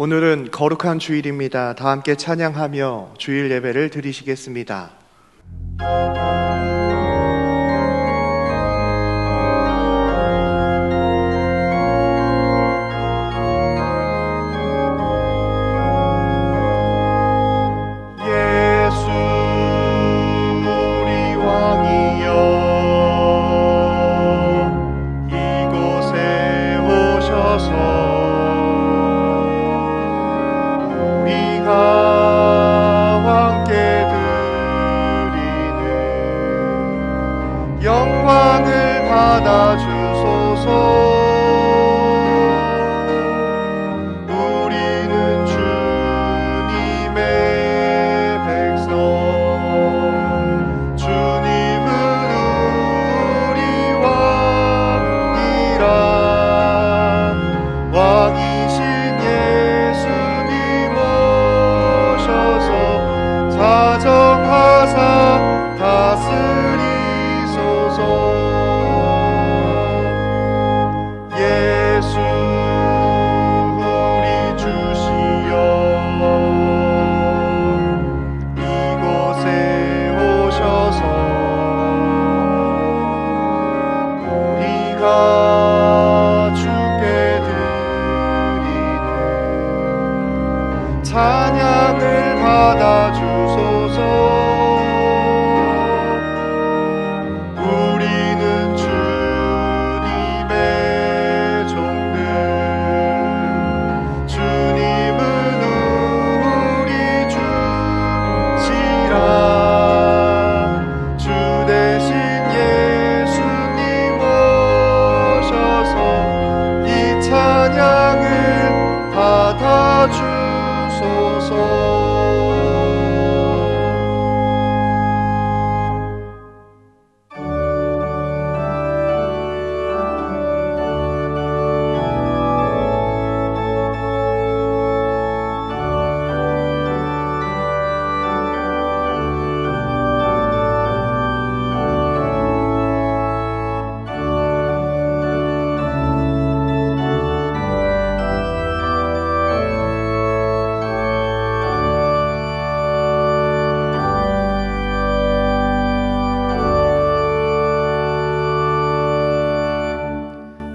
오늘은 거룩한 주일입니다. 다 함께 찬양하며 주일 예배를 드리시겠습니다. 영광을 받아주소서. 우리는 주님의 백성, 주님은 우리 왕이라. 왕이신 예수님 오셔서 사정하사 다스리소서. 예수 우리 주시여, 이곳에 오셔서 우리가 주께 드리는 찬양을 받아주소서.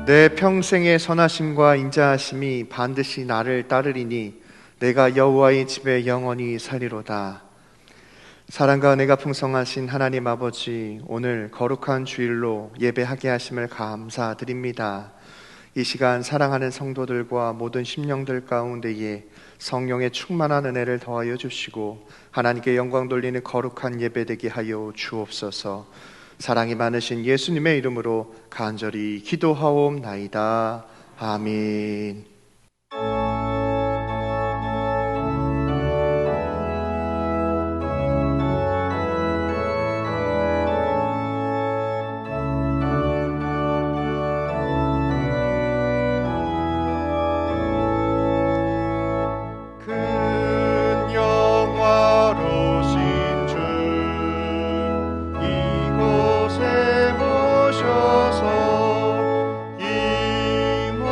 내 평생의 선하심과 인자하심이 반드시 나를 따르리니 내가 여호와의 집에 영원히 살리로다. 사랑과 은혜가 풍성하신 하나님 아버지, 오늘 거룩한 주일로 예배하게 하심을 감사드립니다. 이 시간 사랑하는 성도들과 모든 심령들 가운데에 성령의 충만한 은혜를 더하여 주시고 하나님께 영광 돌리는 거룩한 예배되게 하여 주옵소서. 사랑이 많으신 예수님의 이름으로 간절히 기도하옵나이다. 아멘. 이곳에 오셔서 이모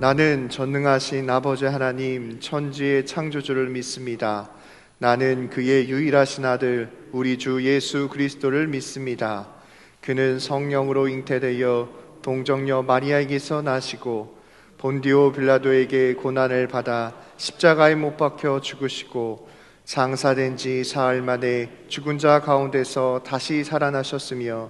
나는 전능하신 아버지 하나님 천지의 창조주를 믿습니다. 나는 그의 유일하신 아들 우리 주 예수 그리스도를 믿습니다. 그는 성령으로 잉태되어 동정녀 마리아에게서 나시고 본디오 빌라도에게 고난을 받아 십자가에 못 박혀 죽으시고 장사된 지 사흘 만에 죽은 자 가운데서 다시 살아나셨으며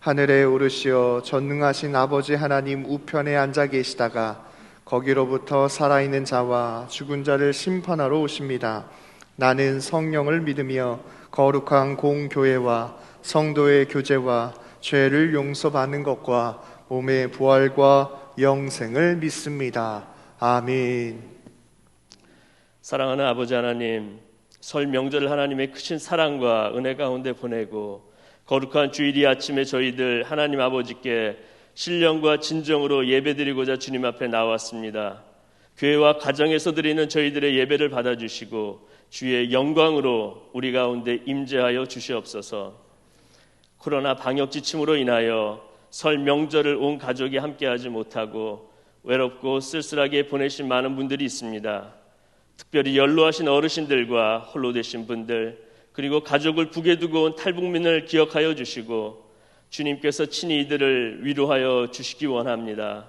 하늘에 오르시어 전능하신 아버지 하나님 우편에 앉아 계시다가 거기로부터 살아있는 자와 죽은 자를 심판하러 오십니다. 나는 성령을 믿으며 거룩한 공교회와 성도의 교제와 죄를 용서받는 것과 몸의 부활과 영생을 믿습니다. 아멘. 사랑하는 아버지 하나님, 설 명절을 하나님의 크신 사랑과 은혜 가운데 보내고 거룩한 주일이 아침에 저희들 하나님 아버지께 신령과 진정으로 예배드리고자 주님 앞에 나왔습니다. 교회와 가정에서 드리는 저희들의 예배를 받아주시고 주의 영광으로 우리 가운데 임재하여 주시옵소서. 코로나 방역 지침으로 인하여 설 명절을 온 가족이 함께하지 못하고 외롭고 쓸쓸하게 보내신 많은 분들이 있습니다. 특별히 연로하신 어르신들과 홀로 되신 분들, 그리고 가족을 북에 두고 온 탈북민을 기억하여 주시고 주님께서 친히 이들을 위로하여 주시기 원합니다.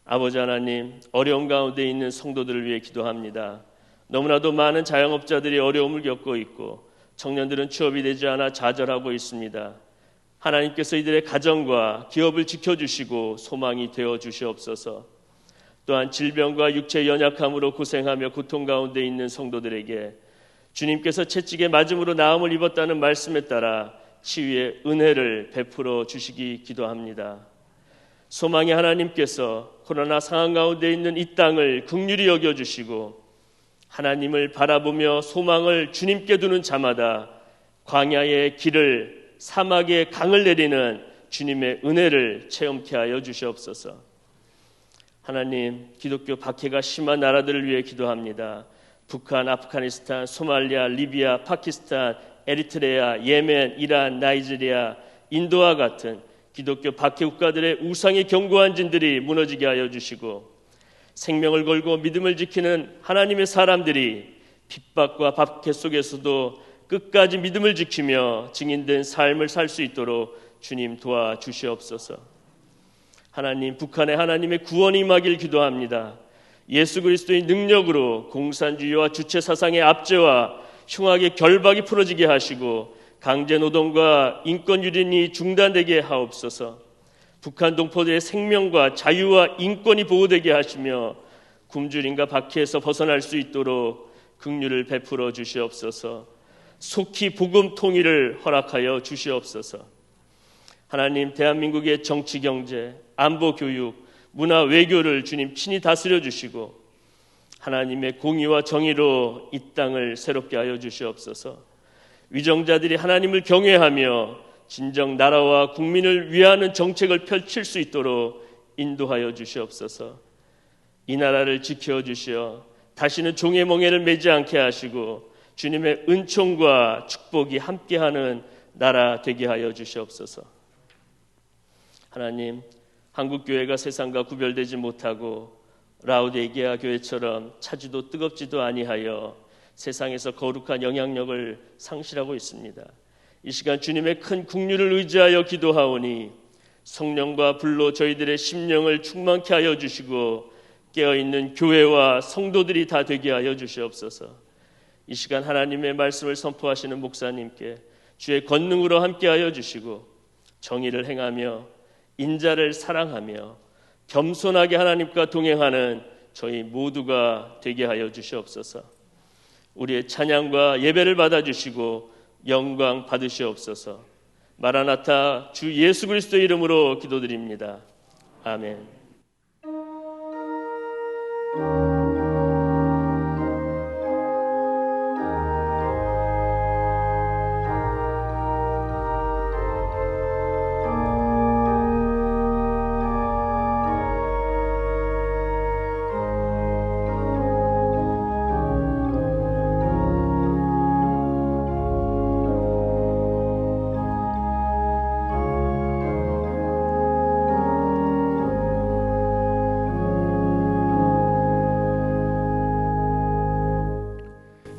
아버지 하나님, 어려움 가운데 있는 성도들을 위해 기도합니다. 너무나도 많은 자영업자들이 어려움을 겪고 있고 청년들은 취업이 되지 않아 좌절하고 있습니다. 하나님께서 이들의 가정과 기업을 지켜주시고 소망이 되어 주시옵소서. 또한 질병과 육체 연약함으로 고생하며 고통 가운데 있는 성도들에게 주님께서 채찍에 맞음으로 나음을 입었다는 말씀에 따라 치유의 은혜를 베풀어 주시기 기도합니다. 소망의 하나님께서 코로나 상황 가운데 있는 이 땅을 긍휼히 여겨주시고 하나님을 바라보며 소망을 주님께 두는 자마다 광야의 길을, 사막의 강을 내리는 주님의 은혜를 체험케 하여 주시옵소서. 하나님, 기독교 박해가 심한 나라들을 위해 기도합니다. 북한, 아프가니스탄, 소말리아, 리비아, 파키스탄, 에리트레아, 예멘, 이란, 나이지리아, 인도와 같은 기독교 박해 국가들의 우상의 견고한 진들이 무너지게 하여 주시고 생명을 걸고 믿음을 지키는 하나님의 사람들이 핍박과 박해 속에서도 끝까지 믿음을 지키며 증인된 삶을 살 수 있도록 주님 도와주시옵소서. 하나님, 북한에 하나님의 구원이 임하길 기도합니다. 예수 그리스도의 능력으로 공산주의와 주체사상의 압제와 흉악의 결박이 풀어지게 하시고 강제노동과 인권유린이 중단되게 하옵소서. 북한 동포들의 생명과 자유와 인권이 보호되게 하시며 굶주림과 박해에서 벗어날 수 있도록 긍휼을 베풀어 주시옵소서. 속히 복음 통일을 허락하여 주시옵소서. 하나님, 대한민국의 정치, 경제, 안보, 교육, 문화, 외교를 주님 친히 다스려 주시고 하나님의 공의와 정의로 이 땅을 새롭게 하여 주시옵소서. 위정자들이 하나님을 경외하며 진정 나라와 국민을 위하는 정책을 펼칠 수 있도록 인도하여 주시옵소서. 이 나라를 지켜주시어 다시는 종의 멍에를 매지 않게 하시고 주님의 은총과 축복이 함께하는 나라 되게 하여 주시옵소서. 하나님, 한국교회가 세상과 구별되지 못하고 라오디게아 교회처럼 차지도 뜨겁지도 아니하여 세상에서 거룩한 영향력을 상실하고 있습니다. 이 시간 주님의 큰 긍휼을 의지하여 기도하오니 성령과 불로 저희들의 심령을 충만케 하여 주시고 깨어있는 교회와 성도들이 다 되게 하여 주시옵소서. 이 시간 하나님의 말씀을 선포하시는 목사님께 주의 권능으로 함께하여 주시고 정의를 행하며 인자를 사랑하며 겸손하게 하나님과 동행하는 저희 모두가 되게 하여 주시옵소서. 우리의 찬양과 예배를 받아주시고 영광 받으시옵소서. 마라나타 주 예수 그리스도의 이름으로 기도드립니다. 아멘.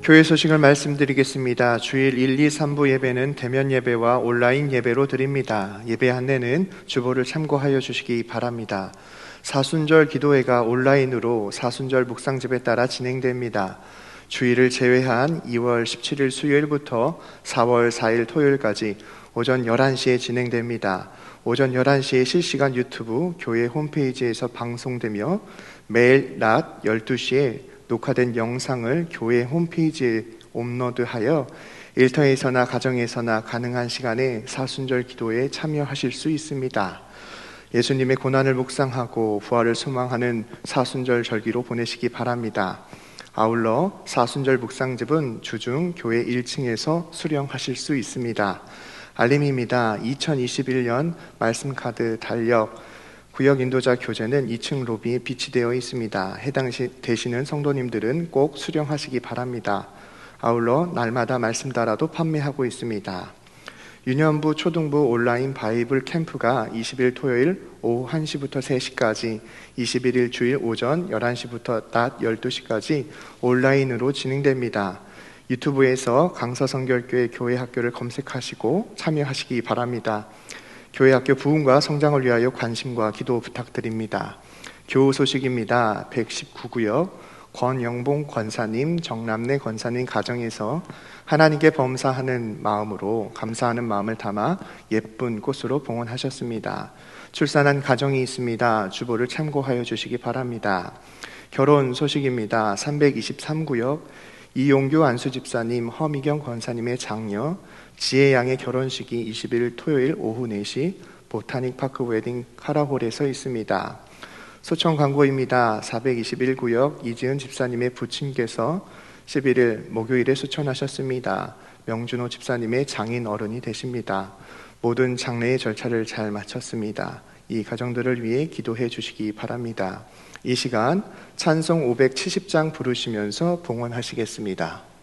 교회 소식을 말씀드리겠습니다. 주일 1, 2, 3부 예배는 대면 예배와 온라인 예배로 드립니다. 예배 안내는 주보를 참고하여 주시기 바랍니다. 사순절 기도회가 온라인으로 사순절 묵상집에 따라 진행됩니다. 주일을 제외한 2월 17일 수요일부터 4월 4일 토요일까지 오전 11시에 진행됩니다. 오전 11시에 실시간 유튜브 교회 홈페이지에서 방송되며 매일 낮 12시에 녹화된 영상을 교회 홈페이지에 업로드하여 일터에서나 가정에서나 가능한 시간에 사순절 기도에 참여하실 수 있습니다. 예수님의 고난을 묵상하고 부활을 소망하는 사순절 절기로 보내시기 바랍니다. 아울러 사순절 묵상집은 주중 교회 1층에서 수령하실 수 있습니다. 알림입니다. 2021년 말씀카드 달력 구역 인도자 교재는 2층 로비에 비치되어 있습니다. 해당 되시는 성도님들은 꼭 수령하시기 바랍니다. 아울러 날마다 말씀 따라도 판매하고 있습니다. 유년부 초등부 온라인 바이블 캠프가 20일 토요일 오후 1시부터 3시까지, 21일 주일 오전 11시부터 낮 12시까지 온라인으로 진행됩니다. 유튜브에서 강서성결교회 교회학교를 검색하시고 참여하시기 바랍니다. 교회학교 부흥과 성장을 위하여 관심과 기도 부탁드립니다. 교우 소식입니다. 119구역 권영봉 권사님, 정남래 권사님 가정에서 하나님께 범사하는 마음으로 감사하는 마음을 담아 예쁜 꽃으로 봉헌하셨습니다. 출산한 가정이 있습니다. 주보를 참고하여 주시기 바랍니다. 결혼 소식입니다. 323구역 이용규 안수집사님, 허미경 권사님의 장녀 지혜양의 결혼식이 20일 토요일 오후 4시 보타닉파크 웨딩 카라홀에서 있습니다. 소청 광고입니다. 421구역 이지은 집사님의 부친께서 11일 목요일에 수천하셨습니다. 명준호 집사님의 장인 어른이 되십니다. 모든 장례의 절차를 잘 마쳤습니다. 이 가정들을 위해 기도해 주시기 바랍니다. 이 시간 찬송 570장 부르시면서 봉헌하시겠습니다.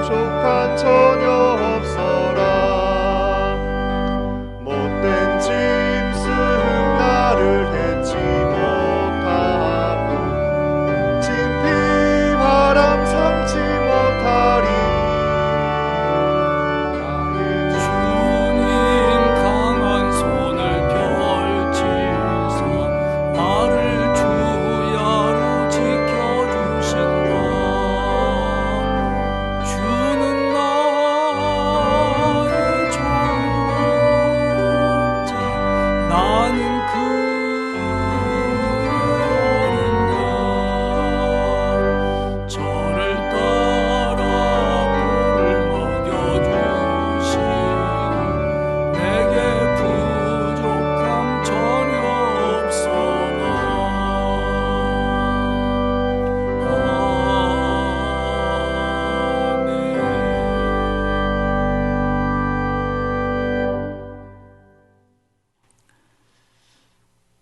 부족한 전혀 없어라.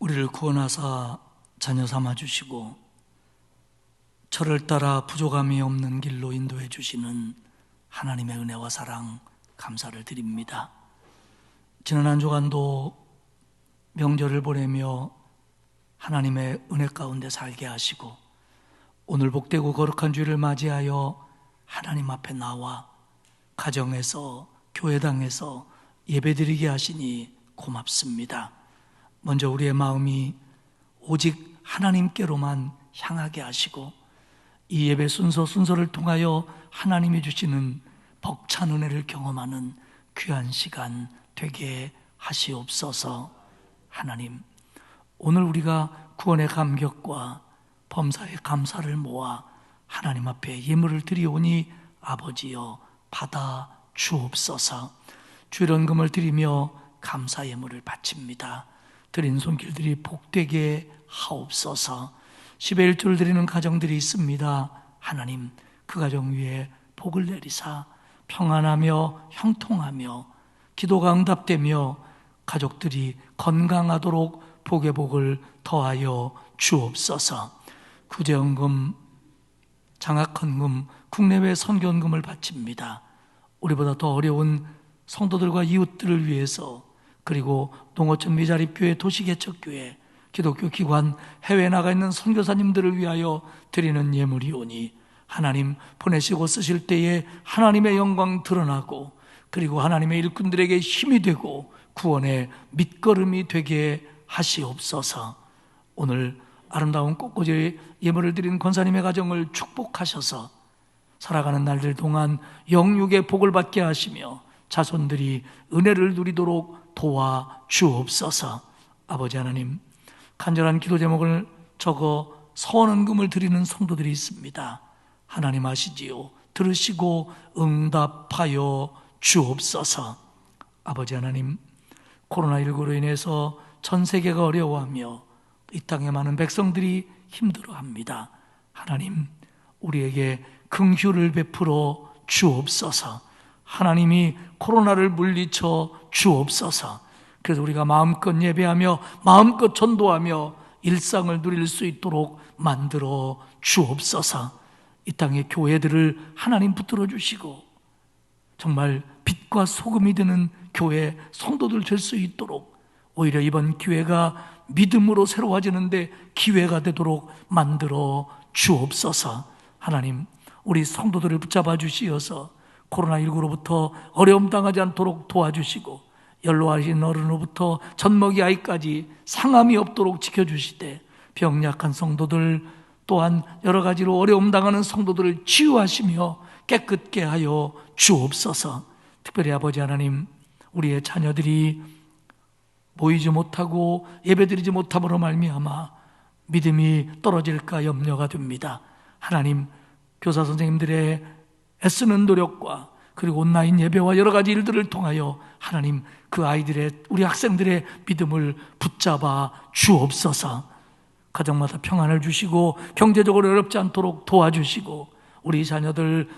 우리를 구원하사 자녀 삼아주시고 저를 따라 부족함이 없는 길로 인도해 주시는 하나님의 은혜와 사랑 감사를 드립니다. 지난 한 주간도 명절을 보내며 하나님의 은혜 가운데 살게 하시고 오늘 복되고 거룩한 주일을 맞이하여 하나님 앞에 나와 가정에서 교회당에서 예배드리게 하시니 고맙습니다. 먼저 우리의 마음이 오직 하나님께로만 향하게 하시고 이 예배 순서를 통하여 하나님이 주시는 벅찬 은혜를 경험하는 귀한 시간 되게 하시옵소서. 하나님, 오늘 우리가 구원의 감격과 범사의 감사를 모아 하나님 앞에 예물을 드리오니 아버지여 받아 주옵소서. 주일헌금을 드리며 감사 예물을 바칩니다. 드린 손길들이 복되게 하옵소서. 10의 1조를 드리는 가정들이 있습니다. 하나님, 그 가정 위에 복을 내리사 평안하며 형통하며 기도가 응답되며 가족들이 건강하도록 복의 복을 더하여 주옵소서. 구제헌금, 장학헌금, 국내외 선교헌금을 바칩니다. 우리보다 더 어려운 성도들과 이웃들을 위해서, 그리고 농어촌 미자립교회, 도시개척교회, 기독교 기관, 해외에 나가 있는 선교사님들을 위하여 드리는 예물이오니 하나님 보내시고 쓰실 때에 하나님의 영광 드러나고 그리고 하나님의 일꾼들에게 힘이 되고 구원의 밑거름이 되게 하시옵소서. 오늘 아름다운 꽃꽂이 예물을 드린 권사님의 가정을 축복하셔서 살아가는 날들 동안 영육의 복을 받게 하시며 자손들이 은혜를 누리도록 도와 주옵소서. 아버지 하나님, 간절한 기도 제목을 적어 서원헌금을 드리는 성도들이 있습니다. 하나님 아시지요. 들으시고 응답하여 주옵소서. 아버지 하나님, 코로나19로 인해서 전 세계가 어려워하며 이 땅의 많은 백성들이 힘들어합니다. 하나님, 우리에게 긍휼을 베풀어 주옵소서. 하나님이 코로나를 물리쳐 주옵소서. 그래서 우리가 마음껏 예배하며 마음껏 전도하며 일상을 누릴 수 있도록 만들어 주옵소서. 이 땅의 교회들을 하나님 붙들어 주시고 정말 빛과 소금이 되는 교회 성도들 될 수 있도록, 오히려 이번 기회가 믿음으로 새로워지는데 기회가 되도록 만들어 주옵소서. 하나님, 우리 성도들을 붙잡아 주시어서 코로나19로부터 어려움 당하지 않도록 도와주시고 연로하신 어른으로부터 젖먹이 아이까지 상함이 없도록 지켜주시되 병약한 성도들 또한 여러 가지로 어려움 당하는 성도들을 치유하시며 깨끗게 하여 주옵소서. 특별히 아버지 하나님, 우리의 자녀들이 모이지 못하고 예배드리지 못함으로 말미암아 믿음이 떨어질까 염려가 됩니다. 하나님, 교사 선생님들의 애쓰는 노력과 그리고 온라인 예배와 여러 가지 일들을 통하여 하나님, 그 아이들의, 우리 학생들의 믿음을 붙잡아 주옵소서. 가정마다 평안을 주시고 경제적으로 어렵지 않도록 도와주시고 우리 자녀들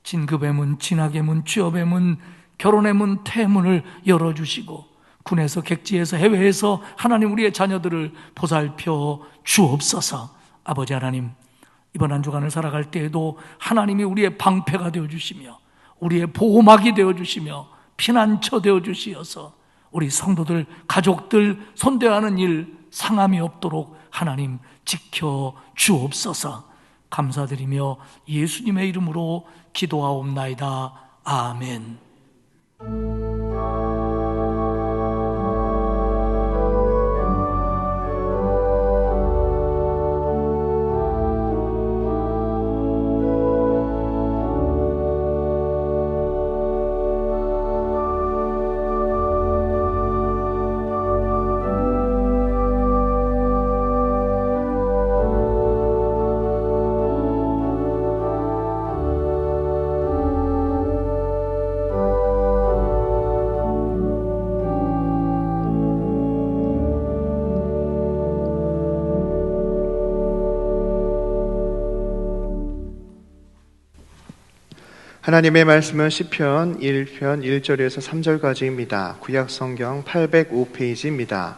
진급의 문, 진학의 문, 취업의 문, 결혼의 문, 퇴문을 열어주시고 군에서, 객지에서, 해외에서 하나님 우리의 자녀들을 보살펴 주옵소서. 아버지 하나님, 이번 한 주간을 살아갈 때에도 하나님이 우리의 방패가 되어주시며 우리의 보호막이 되어주시며 피난처 되어주시어서 우리 성도들, 가족들 손대하는 일 상함이 없도록 하나님 지켜 주옵소서. 감사드리며 예수님의 이름으로 기도하옵나이다. 아멘. 하나님의 말씀은 시편 1편 1절에서 3절까지입니다. 구약 성경 805페이지입니다.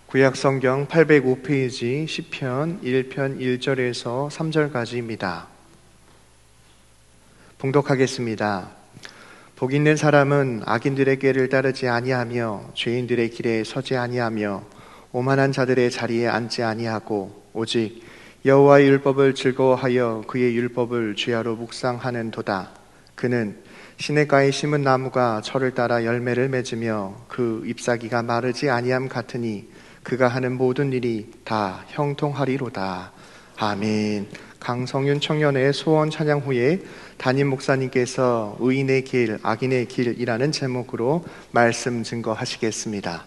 구약성경 805페이지 시편 1편 1절에서 3절까지입니다. 봉독하겠습니다. 복 있는 사람은 악인들의 꾀를 따르지 아니하며 죄인들의 길에 서지 아니하며 오만한 자들의 자리에 앉지 아니하고 오직 여호와의 율법을 즐거워하여 그의 율법을 주야로 묵상하는도다. 그는 시냇가에 심은 나무가 철을 따라 열매를 맺으며 그 잎사귀가 마르지 아니함 같으니 그가 하는 모든 일이 다 형통하리로다. 아멘. 강성윤 청년의 소원 찬양 후에 담임 목사님께서 의인의 길, 악인의 길이라는 제목으로 말씀 증거하시겠습니다.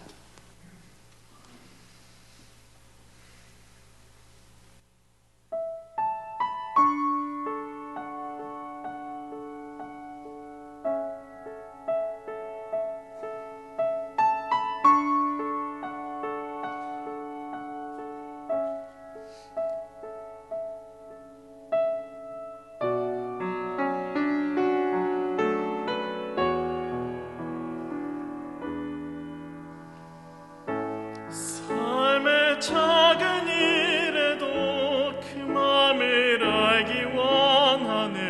삶의 작은 일에도 그 맘을 알기 원하네.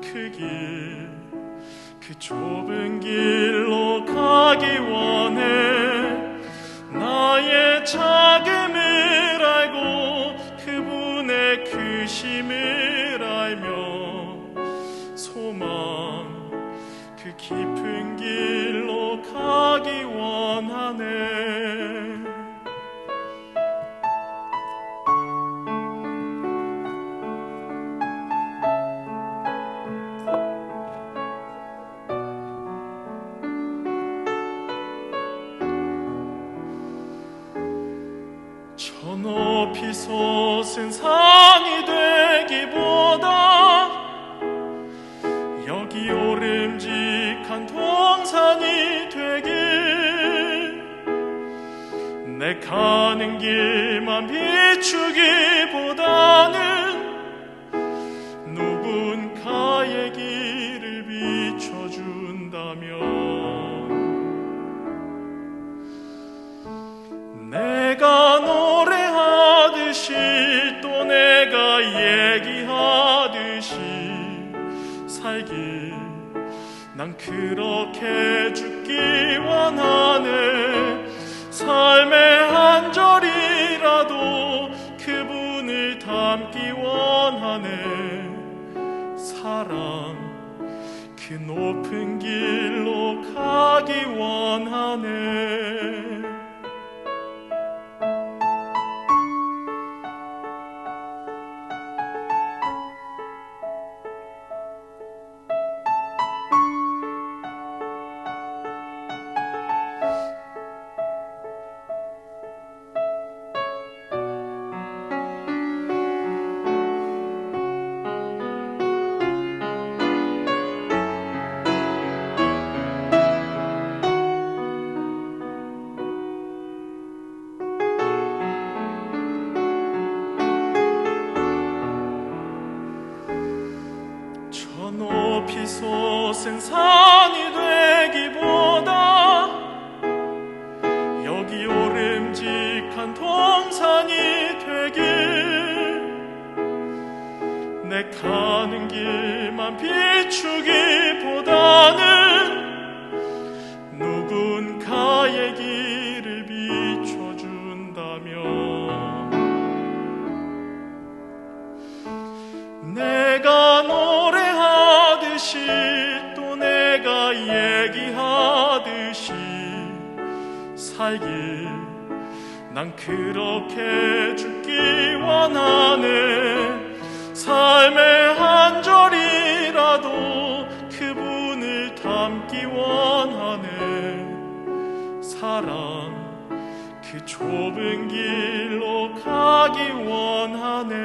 그 길, 그 좁은 길로 가기 원해. 나의 작음을 알고 그분의 크심을 알며 소망 그 깊은 길로 가기 원하네. 저 높이 솟은 산이 되기보다 여기 오름직한 동산이 되길. 내 가는 길만 비추기보다는 누군가의 길을 비춰준다면 내가 노래하듯이 또 내가 얘기하듯이 살길 난 그렇게 죽기 원하네. 삶의 한 절이라도 그분을 닮기 원하네. 사랑 그 높은 길로 가기 원하네. 저 높이 솟은 산이 되기보다 여기 오름직한 동산이 되길. 내 가는 길만 비추기보다는 누군가의 길을 비춰준다면 내가 노래하듯이 또 내가 얘기하듯이 살길 난 그렇게 죽기 원하네. 삶의 한 절이라도 그분을 닮기 원하네. 사랑 그 좁은 길로 가기 원하네.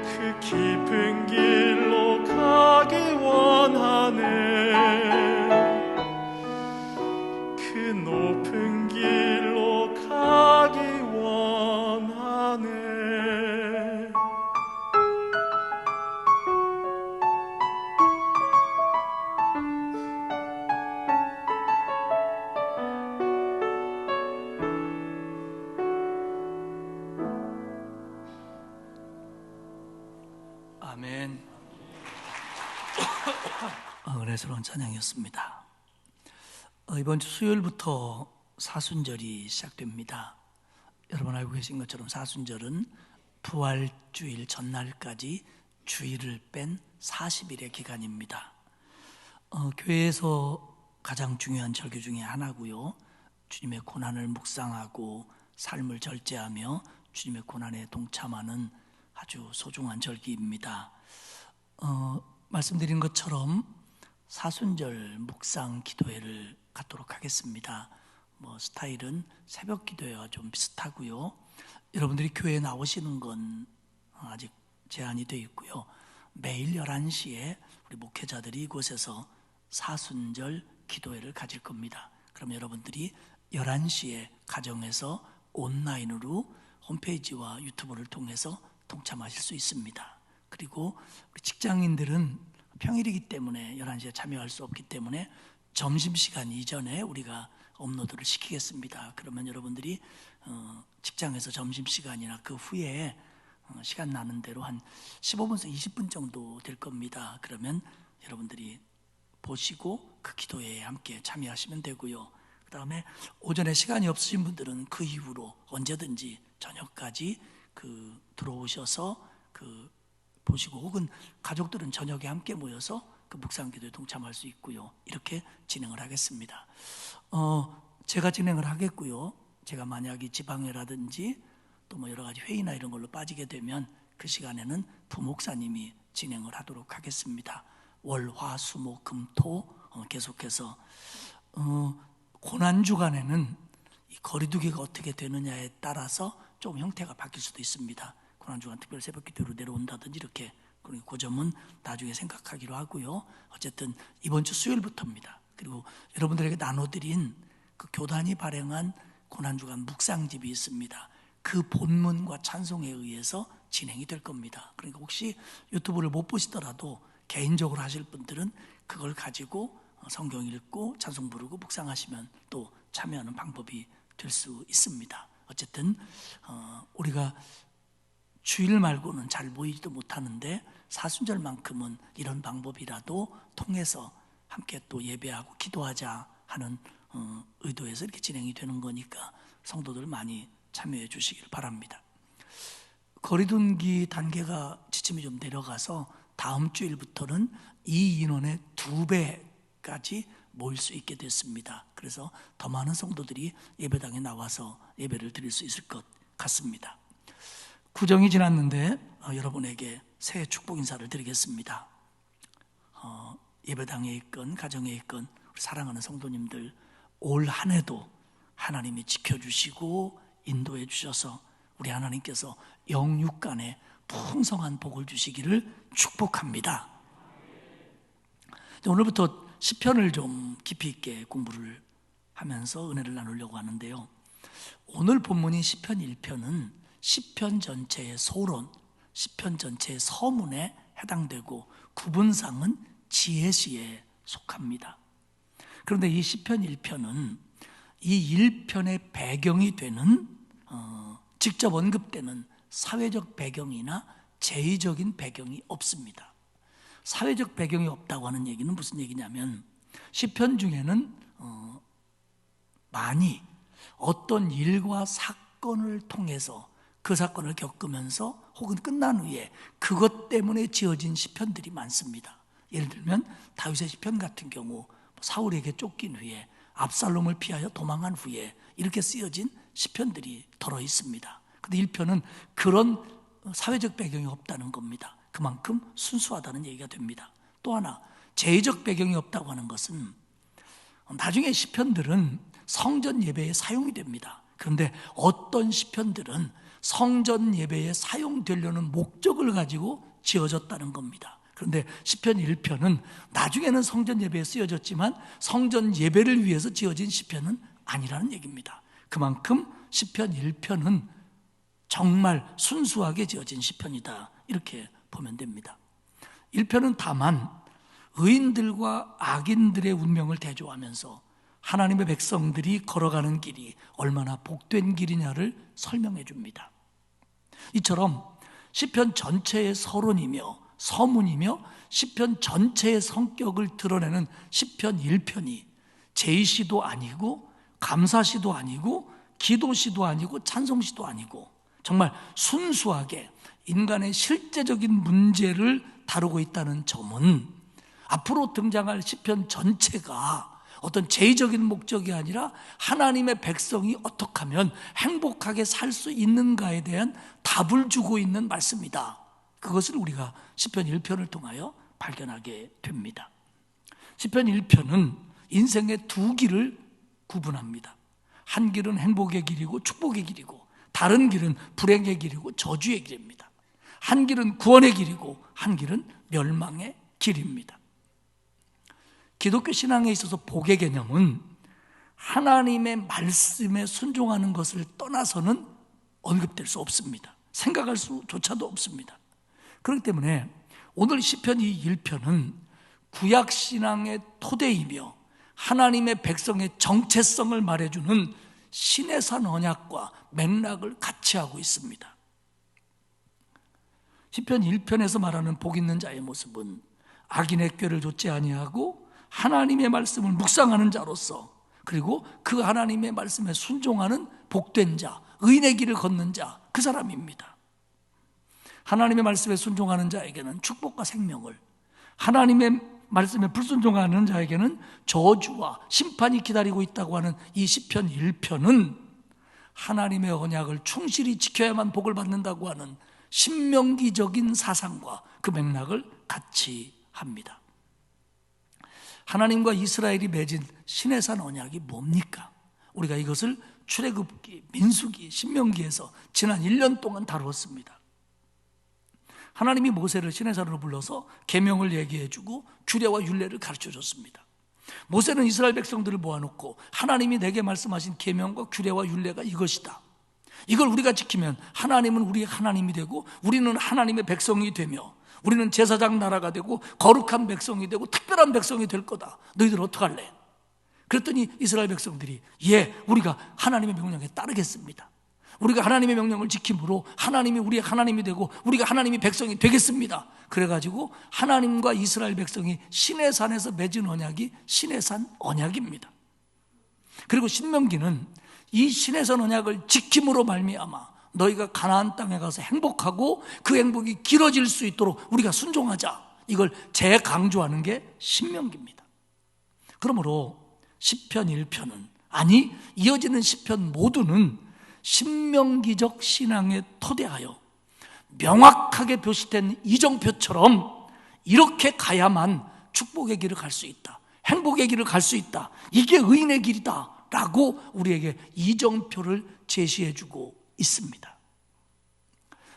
그 깊은 길로 가기 원하네. 그 높은 길로 가기 원하네. 은혜스러운 찬양이었습니다. 이번 주 수요일부터 사순절이 시작됩니다. 여러분 알고 계신 것처럼 사순절은 부활주일 전날까지 주일을 뺀 40일의 기간입니다. 교회에서 가장 중요한 절기 중에 하나고요. 주님의 고난을 묵상하고 삶을 절제하며 주님의 고난에 동참하는 아주 소중한 절기입니다. 말씀드린 것처럼 사순절 묵상 기도회를 갖도록 하겠습니다. 스타일은 새벽 기도회와 좀 비슷하고요. 여러분들이 교회에 나오시는 건 아직 제한이 되어 있고요. 매일 11시에 우리 목회자들이 이곳에서 사순절 기도회를 가질 겁니다. 그럼 여러분들이 11시에 가정에서 온라인으로 홈페이지와 유튜브를 통해서 동참하실 수 있습니다. 그리고 우리 직장인들은 평일이기 때문에 11시에 참여할 수 없기 때문에 점심시간 이전에 우리가 업로드를 시키겠습니다. 그러면 여러분들이 직장에서 점심시간이나 그 후에 시간 나는 대로 한 15분에서 20분 정도 될 겁니다. 그러면 여러분들이 보시고 그 기도회에 함께 참여하시면 되고요. 그 다음에 오전에 시간이 없으신 분들은 그 이후로 언제든지 저녁까지 들어오셔서 보시고, 혹은 가족들은 저녁에 함께 모여서 그 묵상기도에 동참할 수 있고요. 이렇게 진행을 하겠습니다. 제가 진행을 하겠고요. 제가 만약에 지방회라든지 또 여러 가지 회의나 이런 걸로 빠지게 되면 그 시간에는 부목사님이 진행을 하도록 하겠습니다. 월, 화, 수, 목, 금, 토 계속해서 고난 주간에는 이 거리두기가 어떻게 되느냐에 따라서 좀 형태가 바뀔 수도 있습니다. 고난 주간 특별 새벽 기도로 내려온다든지 이렇게, 그 점은 나중에 생각하기로 하고요. 어쨌든 이번 주 수요일부터입니다. 그리고 여러분들에게 나눠드린 그 교단이 발행한 고난주간 묵상집이 있습니다. 그 본문과 찬송에 의해서 진행이 될 겁니다. 그러니까 혹시 유튜브를 못 보시더라도 개인적으로 하실 분들은 그걸 가지고 성경 읽고 찬송 부르고 묵상하시면 또 참여하는 방법이 될 수 있습니다. 어쨌든 우리가 주일 말고는 잘 모이지도 못하는데 사순절만큼은 이런 방법이라도 통해서 함께 또 예배하고 기도하자 하는 의도에서 이렇게 진행이 되는 거니까 성도들 많이 참여해 주시길 바랍니다. 거리두기 단계가 지침이 좀 내려가서 다음 주일부터는 이 인원의 2배까지 모일 수 있게 됐습니다. 그래서 더 많은 성도들이 예배당에 나와서 예배를 드릴 수 있을 것 같습니다. 구정이 지났는데 여러분에게 새해 축복 인사를 드리겠습니다. 예배당에 있건 가정에 있건 우리 사랑하는 성도님들, 올 한 해도 하나님이 지켜주시고 인도해 주셔서 우리 하나님께서 영육간에 풍성한 복을 주시기를 축복합니다. 오늘부터 시편을 좀 깊이 있게 공부를 하면서 은혜를 나누려고 하는데요. 오늘 본문인 시편 1편은 시편 전체의 소론, 시편 전체의 서문에 해당되고 구분상은 지혜시에 속합니다. 그런데 이 시편 1편은 이 1편의 배경이 되는 직접 언급되는 사회적 배경이나 제의적인 배경이 없습니다. 사회적 배경이 없다고 하는 얘기는 무슨 얘기냐면 시편 중에는 많이 어떤 일과 사건을 통해서 그 사건을 겪으면서 혹은 끝난 후에 그것 때문에 지어진 시편들이 많습니다. 예를 들면 다윗의 시편 같은 경우 사울에게 쫓긴 후에 압살롬을 피하여 도망한 후에 이렇게 쓰여진 시편들이 덜어 있습니다. 그런데 1편은 그런 사회적 배경이 없다는 겁니다. 그만큼 순수하다는 얘기가 됩니다. 또 하나, 제의적 배경이 없다고 하는 것은 나중에 시편들은 성전 예배에 사용이 됩니다. 그런데 어떤 시편들은 성전 예배에 사용되려는 목적을 가지고 지어졌다는 겁니다. 그런데 시편 1편은 나중에는 성전 예배에 쓰여졌지만 성전 예배를 위해서 지어진 시편은 아니라는 얘기입니다. 그만큼 시편 1편은 정말 순수하게 지어진 시편이다, 이렇게 보면 됩니다. 1편은 다만 의인들과 악인들의 운명을 대조하면서 하나님의 백성들이 걸어가는 길이 얼마나 복된 길이냐를 설명해 줍니다. 이처럼 시편 전체의 서론이며 서문이며 시편 전체의 성격을 드러내는 시편 1편이 제의시도 아니고 감사시도 아니고 기도시도 아니고 찬송시도 아니고 정말 순수하게 인간의 실제적인 문제를 다루고 있다는 점은 앞으로 등장할 시편 전체가 어떤 제의적인 목적이 아니라 하나님의 백성이 어떻게 하면 행복하게 살 수 있는가에 대한 답을 주고 있는 말씀이다. 그것을 우리가 시편 1편을 통하여 발견하게 됩니다. 시편 1편은 인생의 두 길을 구분합니다. 한 길은 행복의 길이고 축복의 길이고 다른 길은 불행의 길이고 저주의 길입니다. 한 길은 구원의 길이고 한 길은 멸망의 길입니다. 기독교 신앙에 있어서 복의 개념은 하나님의 말씀에 순종하는 것을 떠나서는 언급될 수 없습니다. 생각할 수조차도 없습니다. 그렇기 때문에 오늘 시편 1편은 구약신앙의 토대이며 하나님의 백성의 정체성을 말해주는 시내산 언약과 맥락을 같이 하고 있습니다. 시편 1편에서 말하는 복 있는 자의 모습은 악인의 꾀를 좇지 아니하고 하나님의 말씀을 묵상하는 자로서 그리고 그 하나님의 말씀에 순종하는 복된 자, 의인의 길을 걷는 자, 그 사람입니다. 하나님의 말씀에 순종하는 자에게는 축복과 생명을, 하나님의 말씀에 불순종하는 자에게는 저주와 심판이 기다리고 있다고 하는 이 시편 1편은 하나님의 언약을 충실히 지켜야만 복을 받는다고 하는 신명기적인 사상과 그 맥락을 같이 합니다. 하나님과 이스라엘이 맺은 시내산 언약이 뭡니까? 우리가 이것을 출애굽기, 민수기, 신명기에서 지난 1년 동안 다루었습니다. 하나님이 모세를 시내산으로 불러서 계명을 얘기해주고 규례와 율례를 가르쳐줬습니다. 모세는 이스라엘 백성들을 모아놓고 하나님이 내게 말씀하신 계명과 규례와 율례가 이것이다. 이걸 우리가 지키면 하나님은 우리의 하나님이 되고 우리는 하나님의 백성이 되며 우리는 제사장 나라가 되고 거룩한 백성이 되고 특별한 백성이 될 거다. 너희들 어떡할래? 그랬더니 이스라엘 백성들이 우리가 하나님의 명령에 따르겠습니다. 우리가 하나님의 명령을 지킴으로 하나님이 우리의 하나님이 되고 우리가 하나님의 백성이 되겠습니다. 그래가지고 하나님과 이스라엘 백성이 시내산에서 맺은 언약이 시내산 언약입니다. 그리고 신명기는 이 시내산 언약을 지킴으로 말미암아 너희가 가나안 땅에 가서 행복하고 그 행복이 길어질 수 있도록 우리가 순종하자, 이걸 재강조하는 게 신명기입니다. 그러므로 시편 1편은, 아니 이어지는 시편 모두는 신명기적 신앙에 토대하여 명확하게 표시된 이정표처럼 이렇게 가야만 축복의 길을 갈 수 있다, 행복의 길을 갈 수 있다, 이게 의인의 길이다 라고 우리에게 이정표를 제시해주고 있습니다.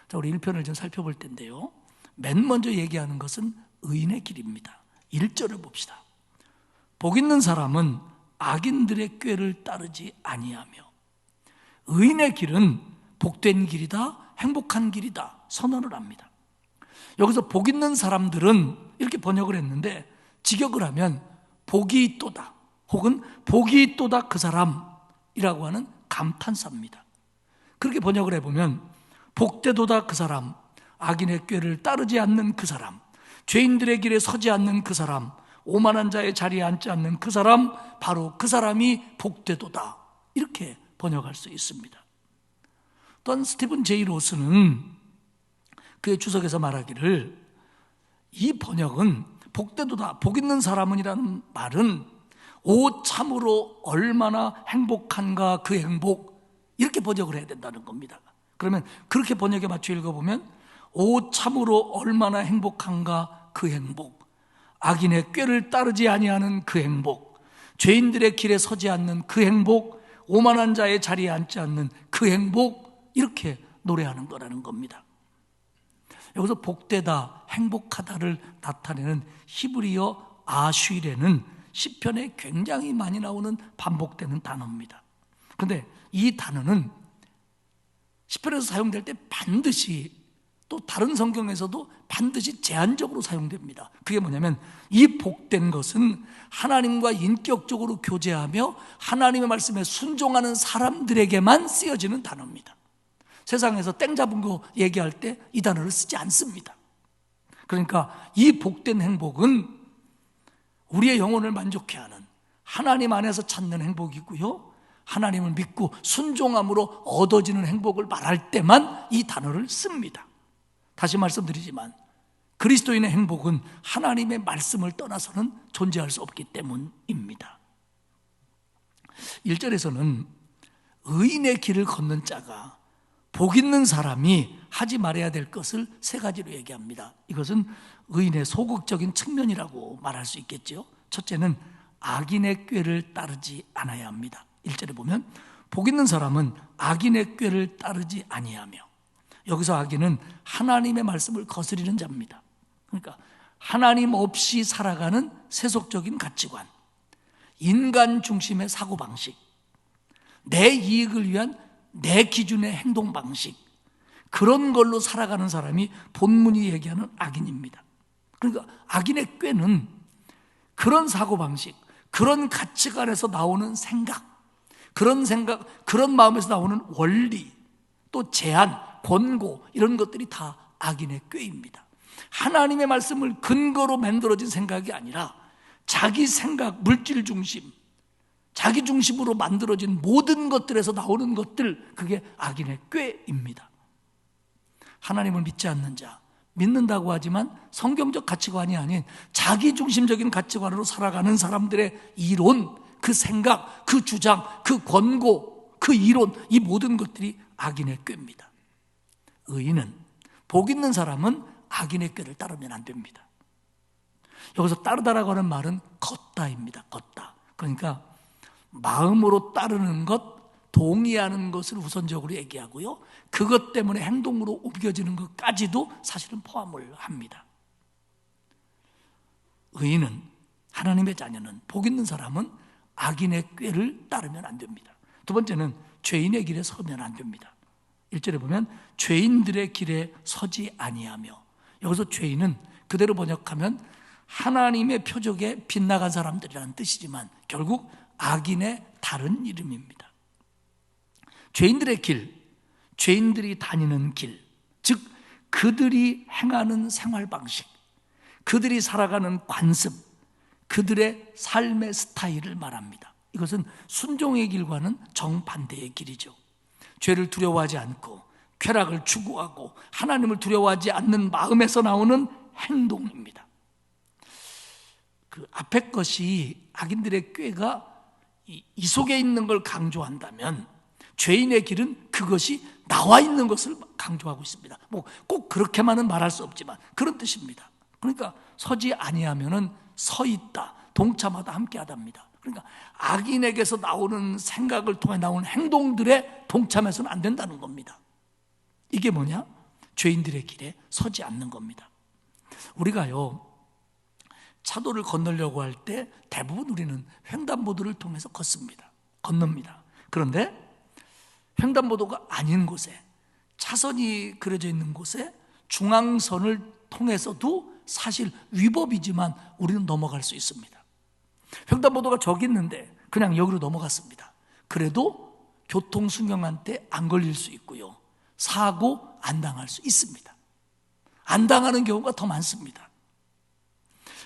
자, 우리 1편을 좀 살펴볼 텐데요, 맨 먼저 얘기하는 것은 의인의 길입니다. 1절을 봅시다. 복 있는 사람은 악인들의 꾀를 따르지 아니하며 의인의 길은 복된 길이다, 행복한 길이다 선언을 합니다. 여기서 복 있는 사람들은 이렇게 번역을 했는데 직역을 하면 복이 있도다 혹은 복이 있도다 그 사람이라고 하는 감탄사입니다. 그렇게 번역을 해보면 복되도다 그 사람, 악인의 꾀를 따르지 않는 그 사람, 죄인들의 길에 서지 않는 그 사람, 오만한 자의 자리에 앉지 않는 그 사람, 바로 그 사람이 복되도다, 이렇게 번역할 수 있습니다. 또한 스티븐 제이 로스는 그의 주석에서 말하기를 이 번역은 복되도다, 복 있는 사람은이라는 말은 오 참으로 얼마나 행복한가 그 행복, 이렇게 번역을 해야 된다는 겁니다. 그러면 그렇게 번역에 맞춰 읽어보면 오 참으로 얼마나 행복한가 그 행복, 악인의 꾀를 따르지 아니하는 그 행복, 죄인들의 길에 서지 않는 그 행복, 오만한 자의 자리에 앉지 않는 그 행복, 이렇게 노래하는 거라는 겁니다. 여기서 복되다, 행복하다를 나타내는 히브리어 아쉬레는 시편에 굉장히 많이 나오는 반복되는 단어입니다. 그런데 이 단어는 시편에서 사용될 때 반드시, 또 다른 성경에서도 반드시 제한적으로 사용됩니다. 그게 뭐냐면 이 복된 것은 하나님과 인격적으로 교제하며 하나님의 말씀에 순종하는 사람들에게만 쓰여지는 단어입니다. 세상에서 땡 잡은 거 얘기할 때 이 단어를 쓰지 않습니다. 그러니까 이 복된 행복은 우리의 영혼을 만족해 하는 하나님 안에서 찾는 행복이고요, 하나님을 믿고 순종함으로 얻어지는 행복을 말할 때만 이 단어를 씁니다. 다시 말씀드리지만 그리스도인의 행복은 하나님의 말씀을 떠나서는 존재할 수 없기 때문입니다. 1절에서는 의인의 길을 걷는 자가 복 있는 사람이 하지 말아야 될 것을 세 가지로 얘기합니다. 이것은 의인의 소극적인 측면이라고 말할 수 있겠죠. 첫째는 악인의 꾀를 따르지 않아야 합니다. 1절에 보면 복 있는 사람은 악인의 꾀를 따르지 아니하며, 여기서 악인은 하나님의 말씀을 거스리는 자입니다. 그러니까 하나님 없이 살아가는 세속적인 가치관, 인간 중심의 사고방식, 내 이익을 위한 내 기준의 행동 방식, 그런 걸로 살아가는 사람이 본문이 얘기하는 악인입니다. 그러니까 악인의 꾀는 그런 사고방식, 그런 가치관에서 나오는 생각, 그런 마음에서 나오는 원리, 또 제안, 권고, 이런 것들이 다 악인의 꾀입니다. 하나님의 말씀을 근거로 만들어진 생각이 아니라 자기 생각, 물질 중심, 자기 중심으로 만들어진 모든 것들에서 나오는 것들, 그게 악인의 꾀입니다. 하나님을 믿지 않는 자, 믿는다고 하지만 성경적 가치관이 아닌 자기 중심적인 가치관으로 살아가는 사람들의 이론, 그 생각, 그 주장, 그 권고, 그 이론, 이 모든 것들이 악인의 꾀입니다. 의인은, 복 있는 사람은 악인의 꾀를 따르면 안 됩니다. 여기서 따르다라고 하는 말은 걷다입니다. 걷다. 그러니까 마음으로 따르는 것, 동의하는 것을 우선적으로 얘기하고요, 그것 때문에 행동으로 옮겨지는 것까지도 사실은 포함을 합니다. 의인은, 하나님의 자녀는, 복 있는 사람은 악인의 꾀를 따르면 안 됩니다. 두 번째는 죄인의 길에 서면 안 됩니다. 1절에 보면 죄인들의 길에 서지 아니하며, 여기서 죄인은 그대로 번역하면 하나님의 표적에 빗나간 사람들이라는 뜻이지만 결국 악인의 다른 이름입니다. 죄인들의 길, 죄인들이 다니는 길, 즉 그들이 행하는 생활 방식, 그들이 살아가는 관습, 그들의 삶의 스타일을 말합니다. 이것은 순종의 길과는 정반대의 길이죠. 죄를 두려워하지 않고 쾌락을 추구하고 하나님을 두려워하지 않는 마음에서 나오는 행동입니다. 그 앞에 것이 악인들의 꾀가 이 속에 있는 걸 강조한다면 죄인의 길은 그것이 나와 있는 것을 강조하고 있습니다. 뭐 꼭 그렇게만은 말할 수 없지만 그런 뜻입니다. 그러니까 서지 아니하면은 서 있다, 동참하다, 함께하다입니다. 그러니까 악인에게서 나오는 생각을 통해 나오는 행동들에 동참해서는 안 된다는 겁니다. 이게 뭐냐? 죄인들의 길에 서지 않는 겁니다. 우리가요, 차도를 건너려고 할 때 대부분 우리는 횡단보도를 통해서 건넙니다. 그런데 횡단보도가 아닌 곳에, 차선이 그려져 있는 곳에 중앙선을 통해서도 사실 위법이지만 우리는 넘어갈 수 있습니다. 횡단보도가 저기 있는데 그냥 여기로 넘어갔습니다. 그래도 교통수명한테 안 걸릴 수 있고요, 사고 안 당할 수 있습니다. 안 당하는 경우가 더 많습니다.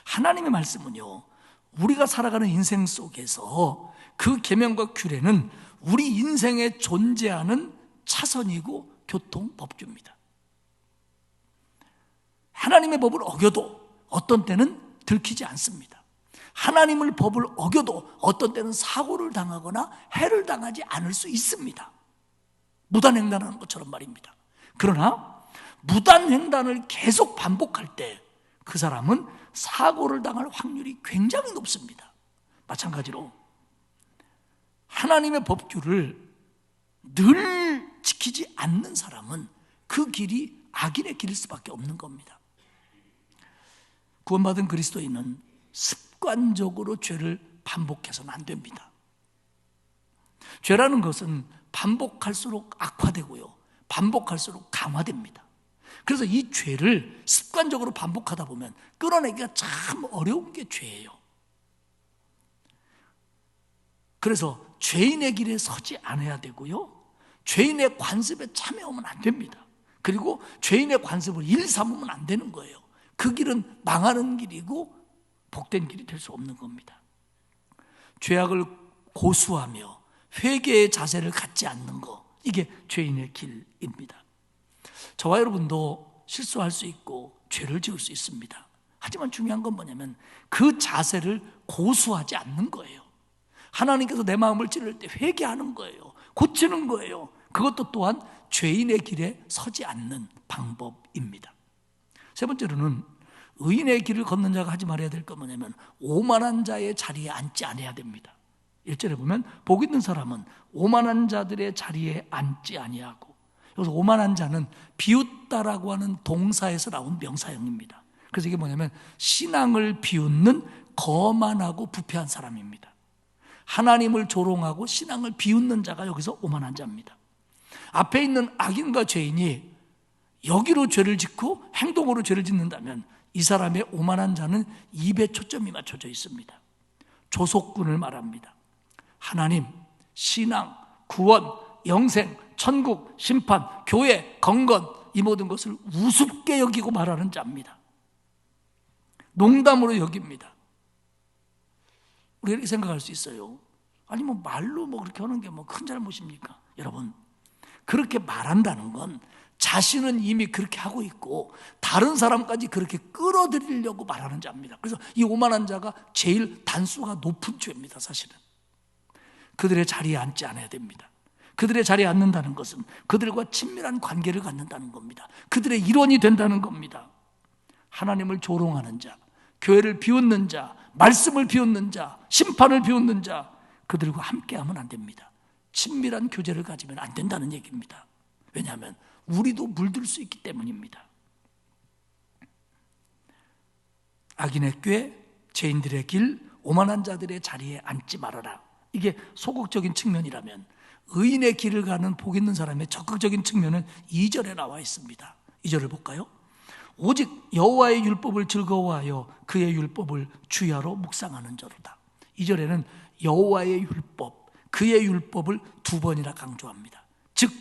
하나님의 말씀은요, 우리가 살아가는 인생 속에서 그 계명과 규례는 우리 인생에 존재하는 차선이고 교통법규입니다. 하나님의 법을 어겨도 어떤 때는 들키지 않습니다. 하나님의 법을 어겨도 어떤 때는 사고를 당하거나 해를 당하지 않을 수 있습니다. 무단횡단하는 것처럼 말입니다. 그러나 무단횡단을 계속 반복할 때 그 사람은 사고를 당할 확률이 굉장히 높습니다. 마찬가지로 하나님의 법규를 늘 지키지 않는 사람은 그 길이 악인의 길일 수밖에 없는 겁니다. 구원받은 그리스도인은 습관적으로 죄를 반복해서는 안 됩니다. 죄라는 것은 반복할수록 악화되고요, 반복할수록 강화됩니다. 그래서 이 죄를 습관적으로 반복하다 보면 끊어내기가 참 어려운 게 죄예요. 그래서 죄인의 길에 서지 않아야 되고요, 죄인의 관습에 참여하면 안 됩니다. 그리고 죄인의 관습을 일 삼으면 안 되는 거예요. 그 길은 망하는 길이고 복된 길이 될 수 없는 겁니다. 죄악을 고수하며 회개의 자세를 갖지 않는 것, 이게 죄인의 길입니다. 저와 여러분도 실수할 수 있고 죄를 지을 수 있습니다. 하지만 중요한 건 뭐냐면 그 자세를 고수하지 않는 거예요. 하나님께서 내 마음을 찌를 때 회개하는 거예요. 고치는 거예요. 그것도 또한 죄인의 길에 서지 않는 방법입니다. 세 번째로는 의인의 길을 걷는 자가 하지 말아야 될 건 뭐냐면 오만한 자의 자리에 앉지 않아야 됩니다. 1절에 보면 복 있는 사람은 오만한 자들의 자리에 앉지 아니하고, 여기서 오만한 자는 비웃다라고 하는 동사에서 나온 명사형입니다. 그래서 이게 뭐냐면 신앙을 비웃는 거만하고 부패한 사람입니다. 하나님을 조롱하고 신앙을 비웃는 자가 여기서 오만한 자입니다. 앞에 있는 악인과 죄인이 여기로 죄를 짓고 행동으로 죄를 짓는다면 이 사람의 오만한 자는 입에 초점이 맞춰져 있습니다. 조속군을 말합니다. 하나님, 신앙, 구원, 영생, 천국, 심판, 교회, 건건, 이 모든 것을 우습게 여기고 말하는 자입니다. 농담으로 여깁니다. 우리가 이렇게 생각할 수 있어요. 아니 뭐 말로 뭐 그렇게 하는 게 뭐 큰 잘못입니까? 여러분, 그렇게 말한다는 건 자신은 이미 그렇게 하고 있고 다른 사람까지 그렇게 끌어들이려고 말하는 자입니다. 그래서 이 오만한 자가 제일 단수가 높은 죄입니다. 사실은 그들의 자리에 앉지 않아야 됩니다. 그들의 자리에 앉는다는 것은 그들과 친밀한 관계를 갖는다는 겁니다. 그들의 일원이 된다는 겁니다. 하나님을 조롱하는 자, 교회를 비웃는 자, 말씀을 비웃는 자, 심판을 비웃는 자, 그들과 함께하면 안 됩니다. 친밀한 교제를 가지면 안 된다는 얘기입니다. 왜냐하면 우리도 물들 수 있기 때문입니다. 악인의 꾀, 죄인들의 길, 오만한 자들의 자리에 앉지 말아라. 이게 소극적인 측면이라면 의인의 길을 가는 복 있는 사람의 적극적인 측면은 2절에 나와 있습니다. 2절을 볼까요? 오직 여호와의 율법을 즐거워하여 그의 율법을 주야로 묵상하는 자로다. 2절에는 여호와의 율법, 그의 율법을 2번이나 강조합니다. 즉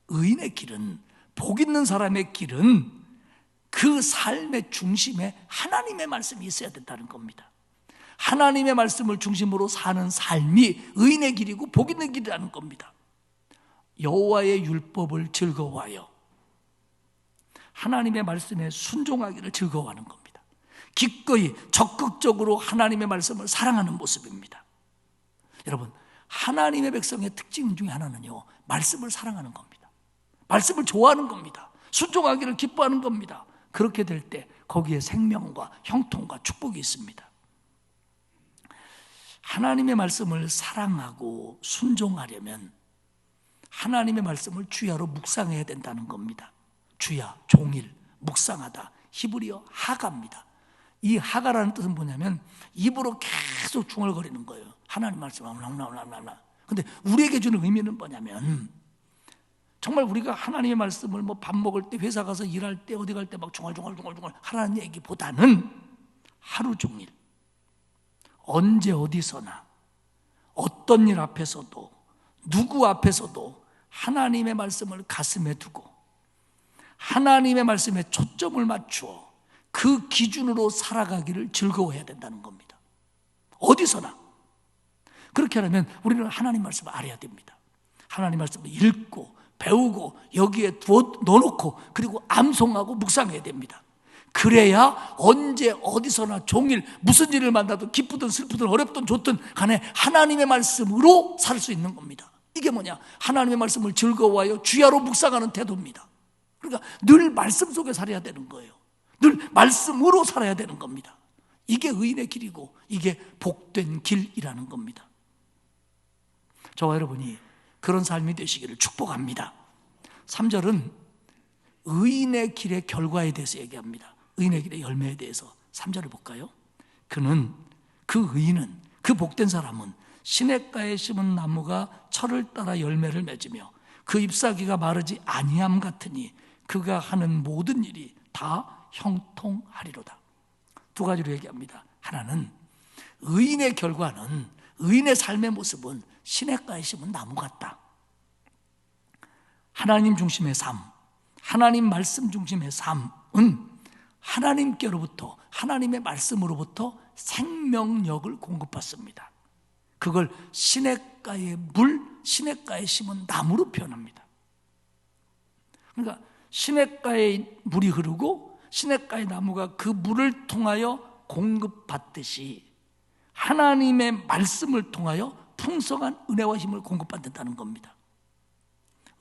의인의 길은, 복 있는 사람의 길은 그 삶의 중심에 하나님의 말씀이 있어야 된다는 겁니다. 하나님의 말씀을 중심으로 사는 삶이 의인의 길이고 복 있는 길이라는 겁니다. 여호와의 율법을 즐거워하여 하나님의 말씀에 순종하기를 즐거워하는 겁니다. 기꺼이 적극적으로 하나님의 말씀을 사랑하는 모습입니다. 여러분, 하나님의 백성의 특징 중에 하나는요, 말씀을 사랑하는 겁니다. 말씀을 좋아하는 겁니다. 순종하기를 기뻐하는 겁니다. 그렇게 될 때 거기에 생명과 형통과 축복이 있습니다. 하나님의 말씀을 사랑하고 순종하려면 하나님의 말씀을 주야로 묵상해야 된다는 겁니다. 주야, 종일, 묵상하다, 히브리어 하가입니다. 이 하가라는 뜻은 뭐냐면 입으로 계속 중얼거리는 거예요. 하나님 말씀, 근데 우리에게 주는 의미는 뭐냐면 정말 우리가 하나님의 말씀을 뭐 밥 먹을 때, 회사 가서 일할 때, 어디 갈 때 막 중얼중얼 하라는 얘기보다는 하루 종일 언제 어디서나 어떤 일 앞에서도 누구 앞에서도 하나님의 말씀을 가슴에 두고 하나님의 말씀에 초점을 맞추어 그 기준으로 살아가기를 즐거워해야 된다는 겁니다. 어디서나. 그렇게 하려면 우리는 하나님 말씀을 알아야 됩니다. 하나님 말씀을 읽고 배우고 여기에 넣어놓고 그리고 암송하고 묵상해야 됩니다. 그래야 언제 어디서나 종일 무슨 일을 만나도 기쁘든 슬프든 어렵든 좋든 간에 하나님의 말씀으로 살 수 있는 겁니다. 이게 뭐냐? 하나님의 말씀을 즐거워하여 주야로 묵상하는 태도입니다. 그러니까 늘 말씀 속에 살아야 되는 거예요. 늘 말씀으로 살아야 되는 겁니다. 이게 의인의 길이고 이게 복된 길이라는 겁니다. 저와 여러분이 그런 삶이 되시기를 축복합니다. 3절은 의인의 길의 결과에 대해서 얘기합니다. 의인의 길의 열매에 대해서 3절을 볼까요? 그 의인은, 그 복된 사람은 시냇가에 심은 나무가 철을 따라 열매를 맺으며 그 잎사귀가 마르지 아니함 같으니 그가 하는 모든 일이 다 형통하리로다. 두 가지로 얘기합니다. 하나는 의인의 결과는, 의인의 삶의 모습은 시냇가에 심은 나무 같다. 하나님 중심의 삶, 하나님 말씀 중심의 삶은 하나님께로부터, 하나님의 말씀으로부터 생명력을 공급받습니다. 그걸 시냇가의 물, 시냇가에 심은 나무로 표현합니다. 그러니까 시냇가에 물이 흐르고 시냇가의 나무가 그 물을 통하여 공급받듯이 하나님의 말씀을 통하여 풍성한 은혜와 힘을 공급받는다는 겁니다.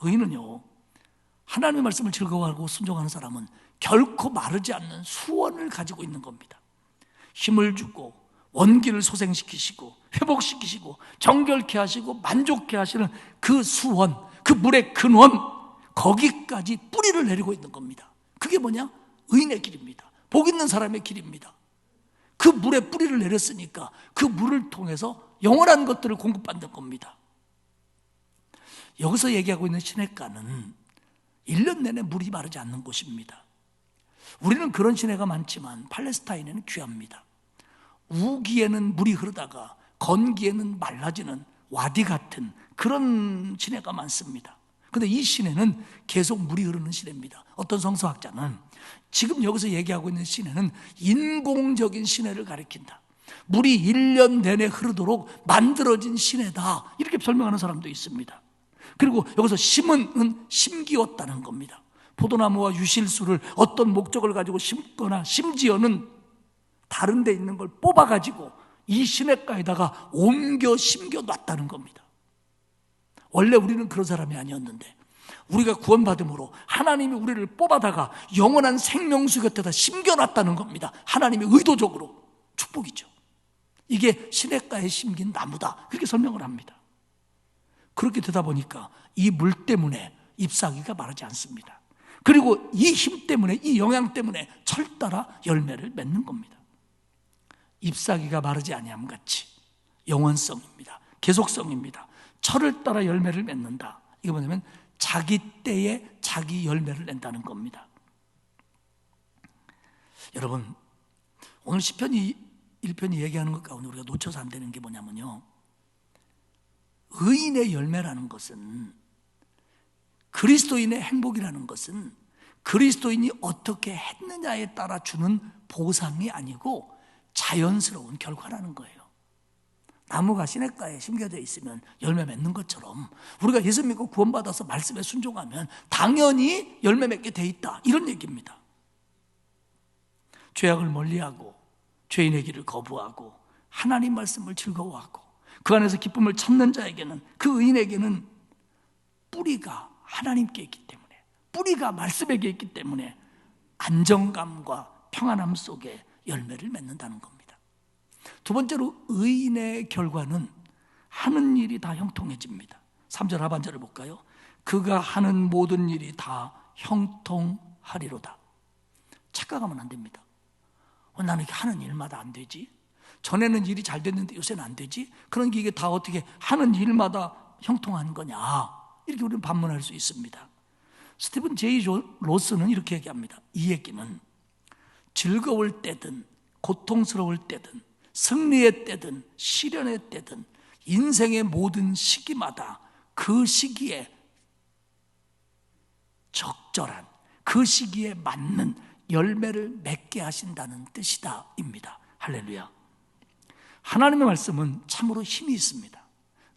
의인은요, 하나님의 말씀을 즐거워하고 순종하는 사람은 결코 마르지 않는 수원을 가지고 있는 겁니다. 힘을 주고 원기를 소생시키시고 회복시키시고 정결케 하시고 만족케 하시는 그 수원, 그 물의 근원, 거기까지 뿌리를 내리고 있는 겁니다. 그게 뭐냐? 의인의 길입니다. 복 있는 사람의 길입니다. 그 물에 뿌리를 내렸으니까 그 물을 통해서 영원한 것들을 공급받는 겁니다. 여기서 얘기하고 있는 시냇가는 1년 내내 물이 마르지 않는 곳입니다. 우리는 그런 시내가 많지만 팔레스타인에는 귀합니다. 우기에는 물이 흐르다가 건기에는 말라지는 와디 같은 그런 시내가 많습니다. 그런데 이 시내는 계속 물이 흐르는 시내입니다. 어떤 성서학자는 지금 여기서 얘기하고 있는 시내는 인공적인 시내를 가리킨다. 물이 1년 내내 흐르도록 만들어진 시내다, 이렇게 설명하는 사람도 있습니다. 그리고 여기서 심은은 심기었다는 겁니다. 포도나무와 유실수를 어떤 목적을 가지고 심거나 심지어는 다른 데 있는 걸 뽑아가지고 이 시냇가에다가 옮겨 심겨 놨다는 겁니다. 원래 우리는 그런 사람이 아니었는데 우리가 구원받음으로 하나님이 우리를 뽑아다가 영원한 생명수 곁에다 심겨놨다는 겁니다. 하나님이 의도적으로. 축복이죠. 이게 시냇가에 심긴 나무다, 그렇게 설명을 합니다. 그렇게 되다 보니까 이 물 때문에 잎사귀가 마르지 않습니다. 그리고 이 힘 때문에, 이 영향 때문에 철따라 열매를 맺는 겁니다. 잎사귀가 마르지 아니함 같이 영원성입니다. 계속성입니다. 철을 따라 열매를 맺는다. 이게 뭐냐면 자기 때에 자기 열매를 낸다는 겁니다. 여러분, 오늘 시편 1편이 얘기하는 것 가운데 우리가 놓쳐서 안 되는 게 뭐냐면요, 의인의 열매라는 것은, 그리스도인의 행복이라는 것은 그리스도인이 어떻게 했느냐에 따라 주는 보상이 아니고 자연스러운 결과라는 거예요. 나무가 시냇가에 심겨져 있으면 열매 맺는 것처럼 우리가 예수 믿고 구원받아서 말씀에 순종하면 당연히 열매 맺게 돼 있다, 이런 얘기입니다. 죄악을 멀리하고 죄인의 길을 거부하고 하나님 말씀을 즐거워하고 그 안에서 기쁨을 찾는 자에게는, 그 의인에게는 뿌리가 하나님께 있기 때문에, 뿌리가 말씀에게 있기 때문에 안정감과 평안함 속에 열매를 맺는다는 겁니다. 두 번째로 의인의 결과는 하는 일이 다 형통해집니다. 3절 하반절을 볼까요? 그가 하는 모든 일이 다 형통하리로다. 착각하면 안 됩니다. 나는 이렇게 하는 일마다 안 되지? 전에는 일이 잘 됐는데 요새는 안 되지? 그런 게 이게 다 어떻게 하는 일마다 형통한 거냐? 이렇게 우리는 반문할 수 있습니다. 스티븐 제이 로스는 이렇게 얘기합니다. 이 얘기는 즐거울 때든 고통스러울 때든 승리의 때든 시련의 때든 인생의 모든 시기마다 그 시기에 적절한, 그 시기에 맞는 열매를 맺게 하신다는 뜻이다 입니다. 할렐루야. 하나님의 말씀은 참으로 힘이 있습니다.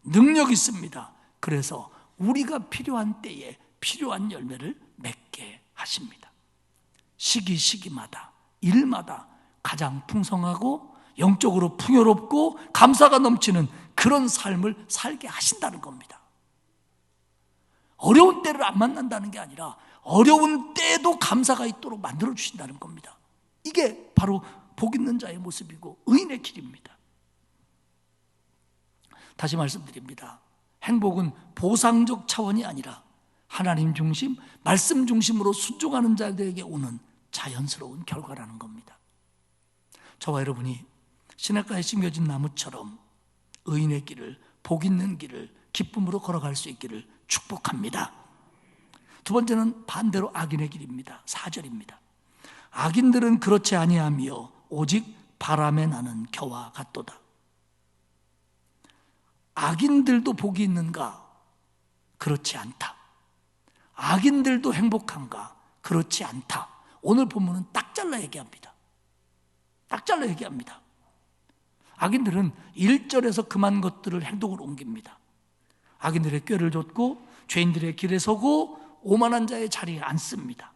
능력이 있습니다. 그래서 우리가 필요한 때에 필요한 열매를 맺게 하십니다. 시기마다, 일마다 가장 풍성하고 영적으로 풍요롭고 감사가 넘치는 그런 삶을 살게 하신다는 겁니다. 어려운 때를 안 만난다는 게 아니라 어려운 때에도 감사가 있도록 만들어 주신다는 겁니다. 이게 바로 복 있는 자의 모습이고 의인의 길입니다. 다시 말씀드립니다. 행복은 보상적 차원이 아니라 하나님 중심, 말씀 중심으로 순종하는 자들에게 오는 자연스러운 결과라는 겁니다. 저와 여러분이 시냇가에 심겨진 나무처럼 의인의 길을, 복 있는 길을 기쁨으로 걸어갈 수 있기를 축복합니다. 두 번째는 반대로 악인의 길입니다. 4절입니다. 악인들은 그렇지 아니하며 오직 바람에 나는 겨와 같도다. 악인들도 복이 있는가? 그렇지 않다. 악인들도 행복한가? 그렇지 않다. 오늘 본문은 딱 잘라 얘기합니다. 딱 잘라 얘기합니다. 악인들은 1절에서 금한 것들을 행동으로 옮깁니다. 악인들의 꾀를 좇고 죄인들의 길에 서고 오만한 자의 자리에 앉습니다.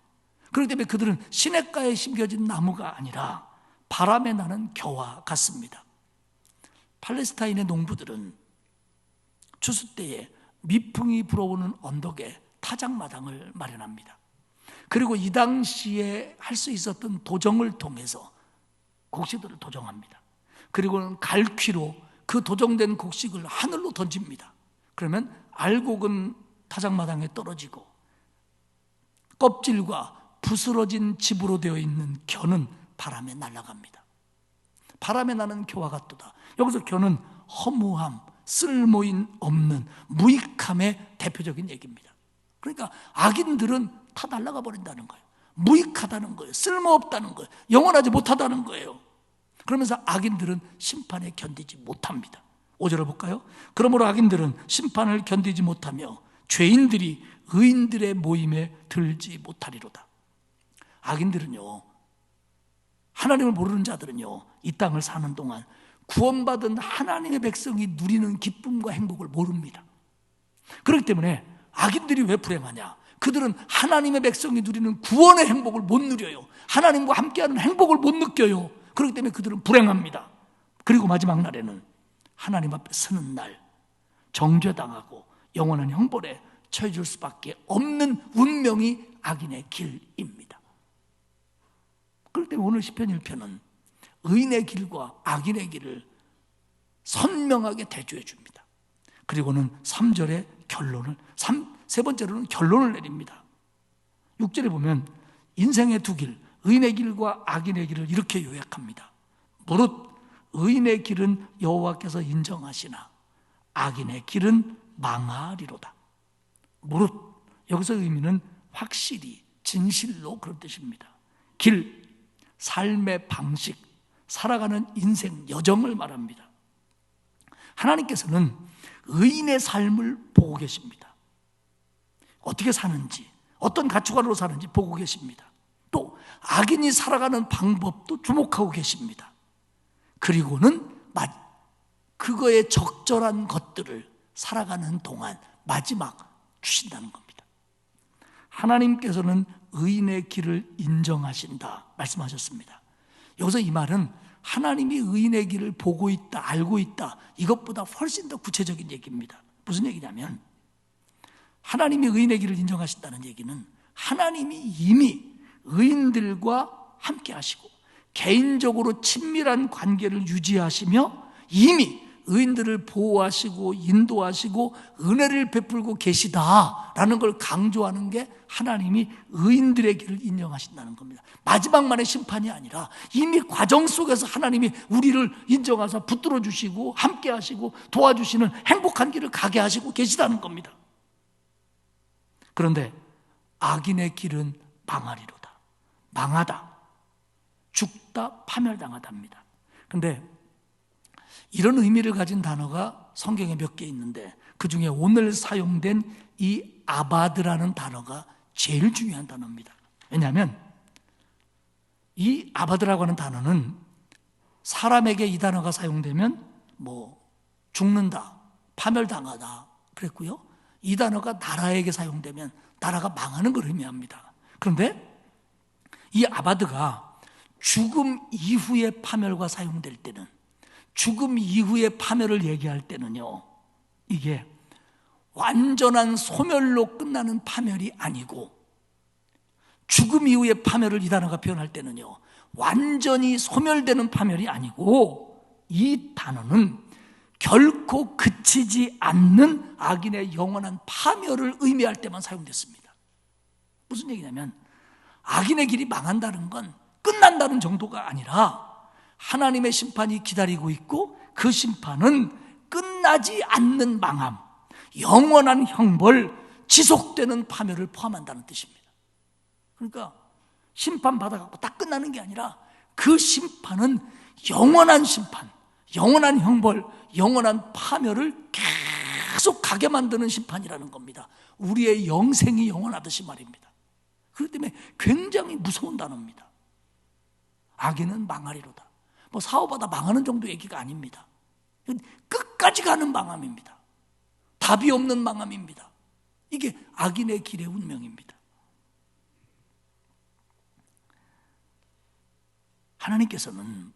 그렇기 때문에 그들은 시냇가에 심겨진 나무가 아니라 바람에 나는 겨와 같습니다. 팔레스타인의 농부들은 추수 때에 미풍이 불어오는 언덕에 타작마당을 마련합니다. 그리고 이 당시에 할 수 있었던 도정을 통해서 곡식들을 도정합니다. 그리고는 갈퀴로 그 도정된 곡식을 하늘로 던집니다. 그러면 알곡은 타작마당에 떨어지고 껍질과 부스러진 집으로 되어 있는 겨는 바람에 날아갑니다. 바람에 나는 겨와 같도다. 여기서 겨는 허무함, 쓸모인 없는 무익함의 대표적인 얘기입니다. 그러니까 악인들은 다 날아가 버린다는 거예요. 무익하다는 거예요. 쓸모없다는 거예요. 영원하지 못하다는 거예요. 그러면서 악인들은 심판에 견디지 못합니다. 5절을 볼까요? 그러므로 악인들은 심판을 견디지 못하며 죄인들이 의인들의 모임에 들지 못하리로다. 악인들은요, 하나님을 모르는 자들은요, 이 땅을 사는 동안 구원받은 하나님의 백성이 누리는 기쁨과 행복을 모릅니다. 그렇기 때문에 악인들이 왜 불행하냐? 그들은 하나님의 백성이 누리는 구원의 행복을 못 누려요. 하나님과 함께하는 행복을 못 느껴요. 그렇기 때문에 그들은 불행합니다. 그리고 마지막 날에는 하나님 앞에 서는 날 정죄당하고 영원한 형벌에 처해질 수밖에 없는 운명이 악인의 길입니다. 그렇기 때문에 오늘 시편 1편은 의인의 길과 악인의 길을 선명하게 대조해 줍니다. 그리고는 3절의 결론을, 세 번째로는 결론을 내립니다. 6절에 보면 인생의 두 길, 의인의 길과 악인의 길을 이렇게 요약합니다. 무릇 의인의 길은 여호와께서 인정하시나 악인의 길은 망하리로다. 무릇, 여기서 의미는 확실히, 진실로 그런 뜻입니다. 길, 삶의 방식, 살아가는 인생 여정을 말합니다. 하나님께서는 의인의 삶을 보고 계십니다. 어떻게 사는지, 어떤 가치관으로 사는지 보고 계십니다. 또 악인이 살아가는 방법도 주목하고 계십니다. 그리고는 그거에 적절한 것들을 살아가는 동안 마지막 주신다는 겁니다. 하나님께서는 의인의 길을 인정하신다 말씀하셨습니다. 여기서 이 말은 하나님이 의인의 길을 보고 있다, 알고 있다, 이것보다 훨씬 더 구체적인 얘기입니다. 무슨 얘기냐면 하나님이 의인의 길을 인정하신다는 얘기는 하나님이 이미 의인들과 함께 하시고 개인적으로 친밀한 관계를 유지하시며 이미 의인들을 보호하시고 인도하시고 은혜를 베풀고 계시다라는 걸 강조하는 게 하나님이 의인들의 길을 인정하신다는 겁니다. 마지막만의 심판이 아니라 이미 과정 속에서 하나님이 우리를 인정하사 붙들어 주시고 함께 하시고 도와주시는 행복한 길을 가게 하시고 계시다는 겁니다. 그런데 악인의 길은 망하리로다. 망하다. 죽다, 파멸당하답니다. 그런데 이런 의미를 가진 단어가 성경에 몇 개 있는데 그 중에 오늘 사용된 이 아바드라는 단어가 제일 중요한 단어입니다. 왜냐하면 이 아바드라고 하는 단어는 사람에게 이 단어가 사용되면 죽는다, 파멸당하다 그랬고요. 이 단어가 나라에게 사용되면 나라가 망하는 걸 의미합니다. 그런데 이 아바드가 죽음 이후의 파멸과 사용될 때는, 죽음 이후의 파멸을 얘기할 때는요, 이게 완전한 소멸로 끝나는 파멸이 아니고, 죽음 이후의 파멸을 이 단어가 표현할 때는요, 완전히 소멸되는 파멸이 아니고, 이 단어는 결코 그치지 않는 악인의 영원한 파멸을 의미할 때만 사용됐습니다. 무슨 얘기냐면 악인의 길이 망한다는 건 끝난다는 정도가 아니라 하나님의 심판이 기다리고 있고 그 심판은 끝나지 않는 망함, 영원한 형벌, 지속되는 파멸을 포함한다는 뜻입니다. 그러니까 심판받아갖고 딱 끝나는 게 아니라 그 심판은 영원한 심판, 영원한 형벌, 영원한 파멸을 계속 가게 만드는 심판이라는 겁니다. 우리의 영생이 영원하듯이 말입니다. 그렇기 때문에 굉장히 무서운 단어입니다. 악인은 망하리로다. 뭐 사업하다 망하는 정도 얘기가 아닙니다. 끝까지 가는 망함입니다. 답이 없는 망함입니다. 이게 악인의 길의 운명입니다. 하나님께서는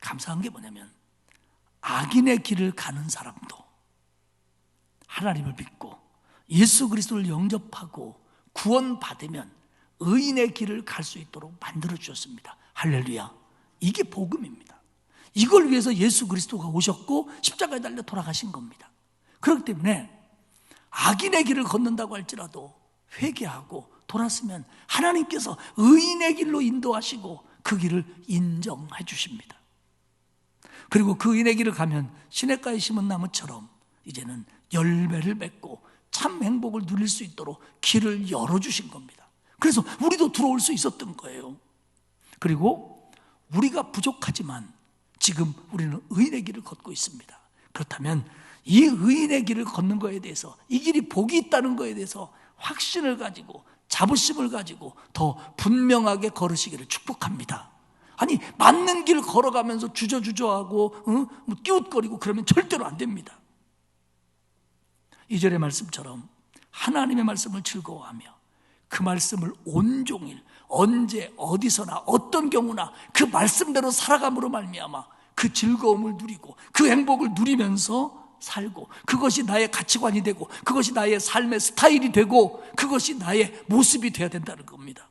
감사한 게 뭐냐면 악인의 길을 가는 사람도 하나님을 믿고 예수 그리스도를 영접하고 구원받으면 의인의 길을 갈 수 있도록 만들어 주셨습니다. 할렐루야. 이게 복음입니다. 이걸 위해서 예수 그리스도가 오셨고 십자가에 달려 돌아가신 겁니다. 그렇기 때문에 악인의 길을 걷는다고 할지라도 회개하고 돌았으면 하나님께서 의인의 길로 인도하시고 그 길을 인정해 주십니다. 그리고 그 의인의 길을 가면 시냇가에 심은 나무처럼 이제는 열매를 맺고 참 행복을 누릴 수 있도록 길을 열어주신 겁니다. 그래서 우리도 들어올 수 있었던 거예요. 그리고 우리가 부족하지만 지금 우리는 의인의 길을 걷고 있습니다. 그렇다면 이 의인의 길을 걷는 거에 대해서, 이 길이 복이 있다는 거에 대해서 확신을 가지고 자부심을 가지고 더 분명하게 걸으시기를 축복합니다. 아니, 맞는 길 걸어가면서 주저주저하고 뭐 끼웃거리고 그러면 절대로 안 됩니다. 2절의 말씀처럼 하나님의 말씀을 즐거워하며 그 말씀을 온종일 언제 어디서나 어떤 경우나 그 말씀대로 살아감으로 말미암아 그 즐거움을 누리고 그 행복을 누리면서 살고, 그것이 나의 가치관이 되고 그것이 나의 삶의 스타일이 되고 그것이 나의 모습이 되어야 된다는 겁니다.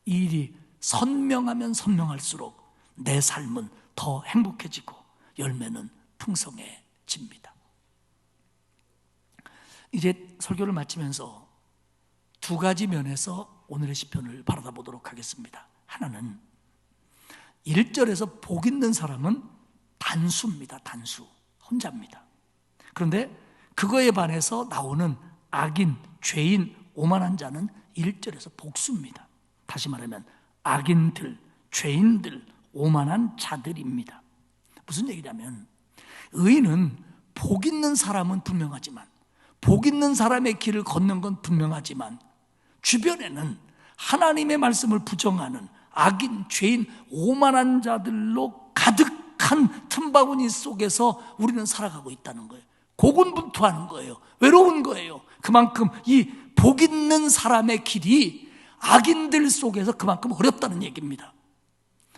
이 일이 선명하면 선명할수록 내 삶은 더 행복해지고 열매는 풍성해집니다. 이제 설교를 마치면서 두 가지 면에서 오늘의 시편을 바라다 보도록 하겠습니다. 하나는 1절에서 복 있는 사람은 단수입니다. 단수, 혼자입니다. 그런데 그거에 반해서 나오는 악인, 죄인, 오만한 자는 1절에서 복수입니다. 다시 말하면 악인들, 죄인들, 오만한 자들입니다. 무슨 얘기냐면 의인은 복 있는 사람은 분명하지만, 복 있는 사람의 길을 걷는 건 분명하지만 주변에는 하나님의 말씀을 부정하는 악인, 죄인, 오만한 자들로 가득한 틈바구니 속에서 우리는 살아가고 있다는 거예요. 고군분투하는 거예요. 외로운 거예요. 그만큼 이 복 있는 사람의 길이 악인들 속에서 그만큼 어렵다는 얘기입니다.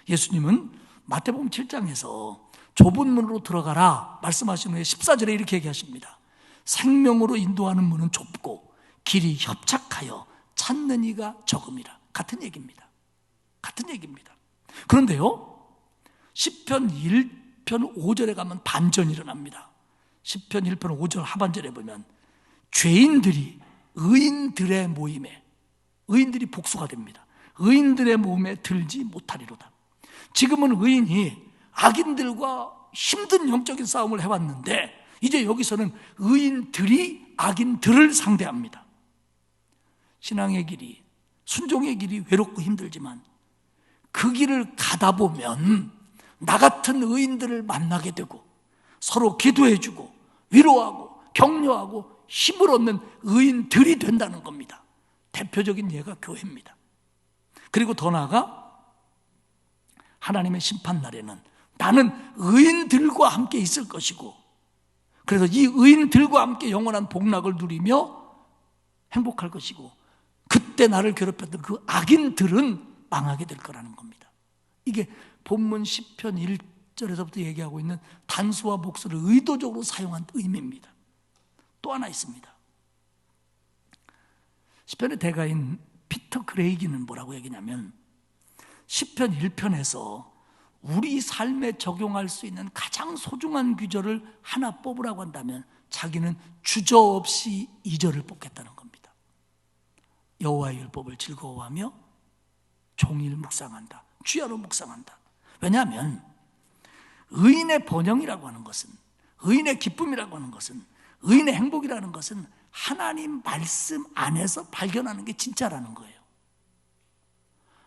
예수님은 마태복음 7장에서 좁은 문으로 들어가라 말씀하신 후에 14절에 이렇게 얘기하십니다. 생명으로 인도하는 문은 좁고 길이 협착하여 찾는 이가 적음이라. 같은 얘기입니다. 같은 얘기입니다. 그런데요, 시편 1편 5절에 가면 반전이 일어납니다. 시편 1편 5절 하반절에 보면 죄인들이 의인들의 모임에, 의인들이 복수가 됩니다. 의인들의 모임에 들지 못하리로다. 지금은 의인이 악인들과 힘든 영적인 싸움을 해왔는데 이제 여기서는 의인들이 악인들을 상대합니다. 신앙의 길이, 순종의 길이 외롭고 힘들지만 그 길을 가다 보면 나 같은 의인들을 만나게 되고 서로 기도해주고 위로하고 격려하고 힘을 얻는 의인들이 된다는 겁니다. 대표적인 예가 교회입니다. 그리고 더 나아가 하나님의 심판날에는 나는 의인들과 함께 있을 것이고, 그래서 이 의인들과 함께 영원한 복락을 누리며 행복할 것이고, 그때 나를 괴롭혔던 그 악인들은 망하게 될 거라는 겁니다. 이게 본문 시편 1절에서부터 얘기하고 있는 단수와 복수를 의도적으로 사용한 의미입니다. 또 하나 있습니다. 시편의 대가인 피터 크레이기는 뭐라고 얘기냐면, 시편 1편에서 우리 삶에 적용할 수 있는 가장 소중한 규절을 하나 뽑으라고 한다면 자기는 주저없이 2절을 뽑겠다는 겁니다. 여호와의 율법을 즐거워하며 종일 묵상한다. 주야로 묵상한다. 왜냐하면 의인의 번영이라고 하는 것은, 의인의 기쁨이라고 하는 것은, 의인의 행복이라는 것은 하나님 말씀 안에서 발견하는 게 진짜라는 거예요.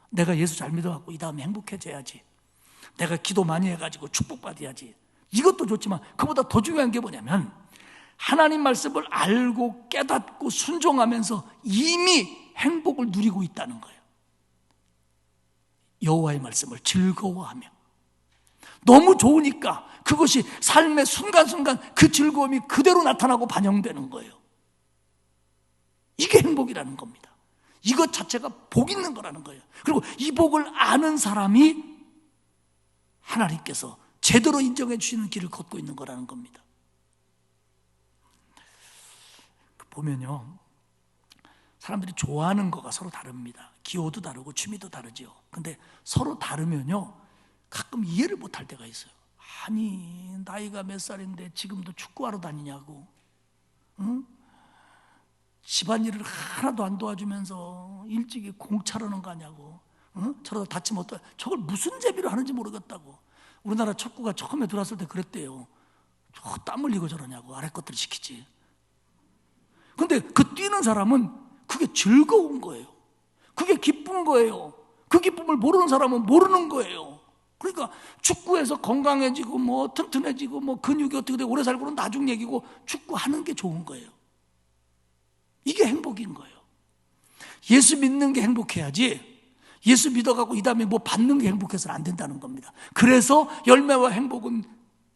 내가 예수 잘 믿어갖고 이 다음에 행복해져야지, 내가 기도 많이 해가지고 축복받아야지, 이것도 좋지만 그보다 더 중요한 게 뭐냐면 하나님 말씀을 알고 깨닫고 순종하면서 이미 행복을 누리고 있다는 거예요. 여호와의 말씀을 즐거워하며, 너무 좋으니까 그것이 삶의 순간순간 그 즐거움이 그대로 나타나고 반영되는 거예요. 이게 행복이라는 겁니다. 이것 자체가 복 있는 거라는 거예요. 그리고 이 복을 아는 사람이 하나님께서 제대로 인정해 주시는 길을 걷고 있는 거라는 겁니다. 보면요, 사람들이 좋아하는 거가 서로 다릅니다. 기호도 다르고 취미도 다르죠. 근데 서로 다르면요, 가끔 이해를 못할 때가 있어요. 아니, 나이가 몇 살인데 지금도 축구하러 다니냐고, 응? 집안일을 하나도 안 도와주면서 일찍이 공차려는 거냐고, 응? 저러다 다치면 어떡해. 저걸 무슨 재미로 하는지 모르겠다고. 우리나라 축구가 처음에 들어왔을 때 그랬대요. 저 땀 흘리고 저러냐고, 아래 것들을 시키지. 근데 그 뛰는 사람은 그게 즐거운 거예요. 그게 기쁜 거예요. 그 기쁨을 모르는 사람은 모르는 거예요. 그러니까 축구에서 건강해지고 뭐 튼튼해지고 뭐 근육이 어떻게 되고 오래 살고는 나중 얘기고, 축구하는 게 좋은 거예요. 이게 행복인 거예요. 예수 믿는 게 행복해야지, 예수 믿어가고 이 다음에 뭐 받는 게 행복해서는 안 된다는 겁니다. 그래서 열매와 행복은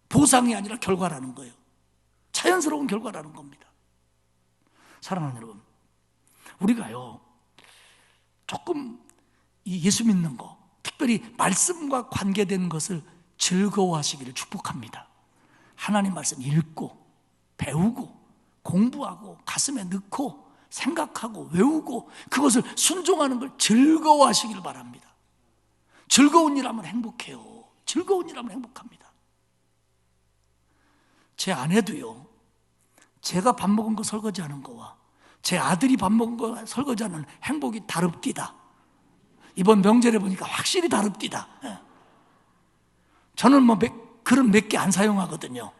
보상이 아니라 결과라는 거예요. 자연스러운 결과라는 겁니다. 사랑하는 여러분, 우리가요 조금 이 예수 믿는 거, 특별히 말씀과 관계된 것을 즐거워하시기를 축복합니다. 하나님 말씀 읽고 배우고 공부하고 가슴에 넣고 생각하고 외우고 그것을 순종하는 걸 즐거워하시길 바랍니다. 즐거운 일 하면 행복해요. 즐거운 일 하면 행복합니다. 제 아내도요, 제가 밥 먹은 거 설거지하는 거와 제 아들이 밥 먹은 거 설거지하는 행복이 다릅디다. 이번 명절에 보니까 확실히 다릅디다. 저는 뭐 그릇 몇 개 안 사용하거든요.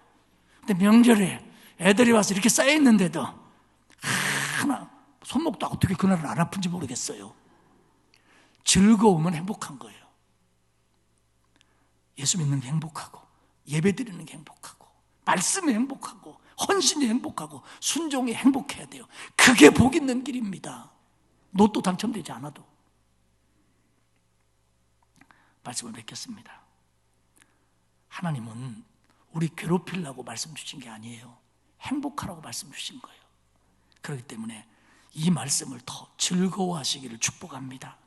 근데 명절에 애들이 와서 이렇게 쌓여있는데도 하나 손목도 어떻게 그날은 안 아픈지 모르겠어요. 즐거우면 행복한 거예요. 예수 믿는 게 행복하고, 예배 드리는 게 행복하고, 말씀이 행복하고, 헌신이 행복하고, 순종이 행복해야 돼요. 그게 복 있는 길입니다. 로또 당첨되지 않아도. 말씀을 맺겠습니다. 하나님은 우리 괴롭히려고 말씀 주신 게 아니에요. 행복하라고 말씀 주신 거예요. 그렇기 때문에 이 말씀을 더 즐거워하시기를 축복합니다.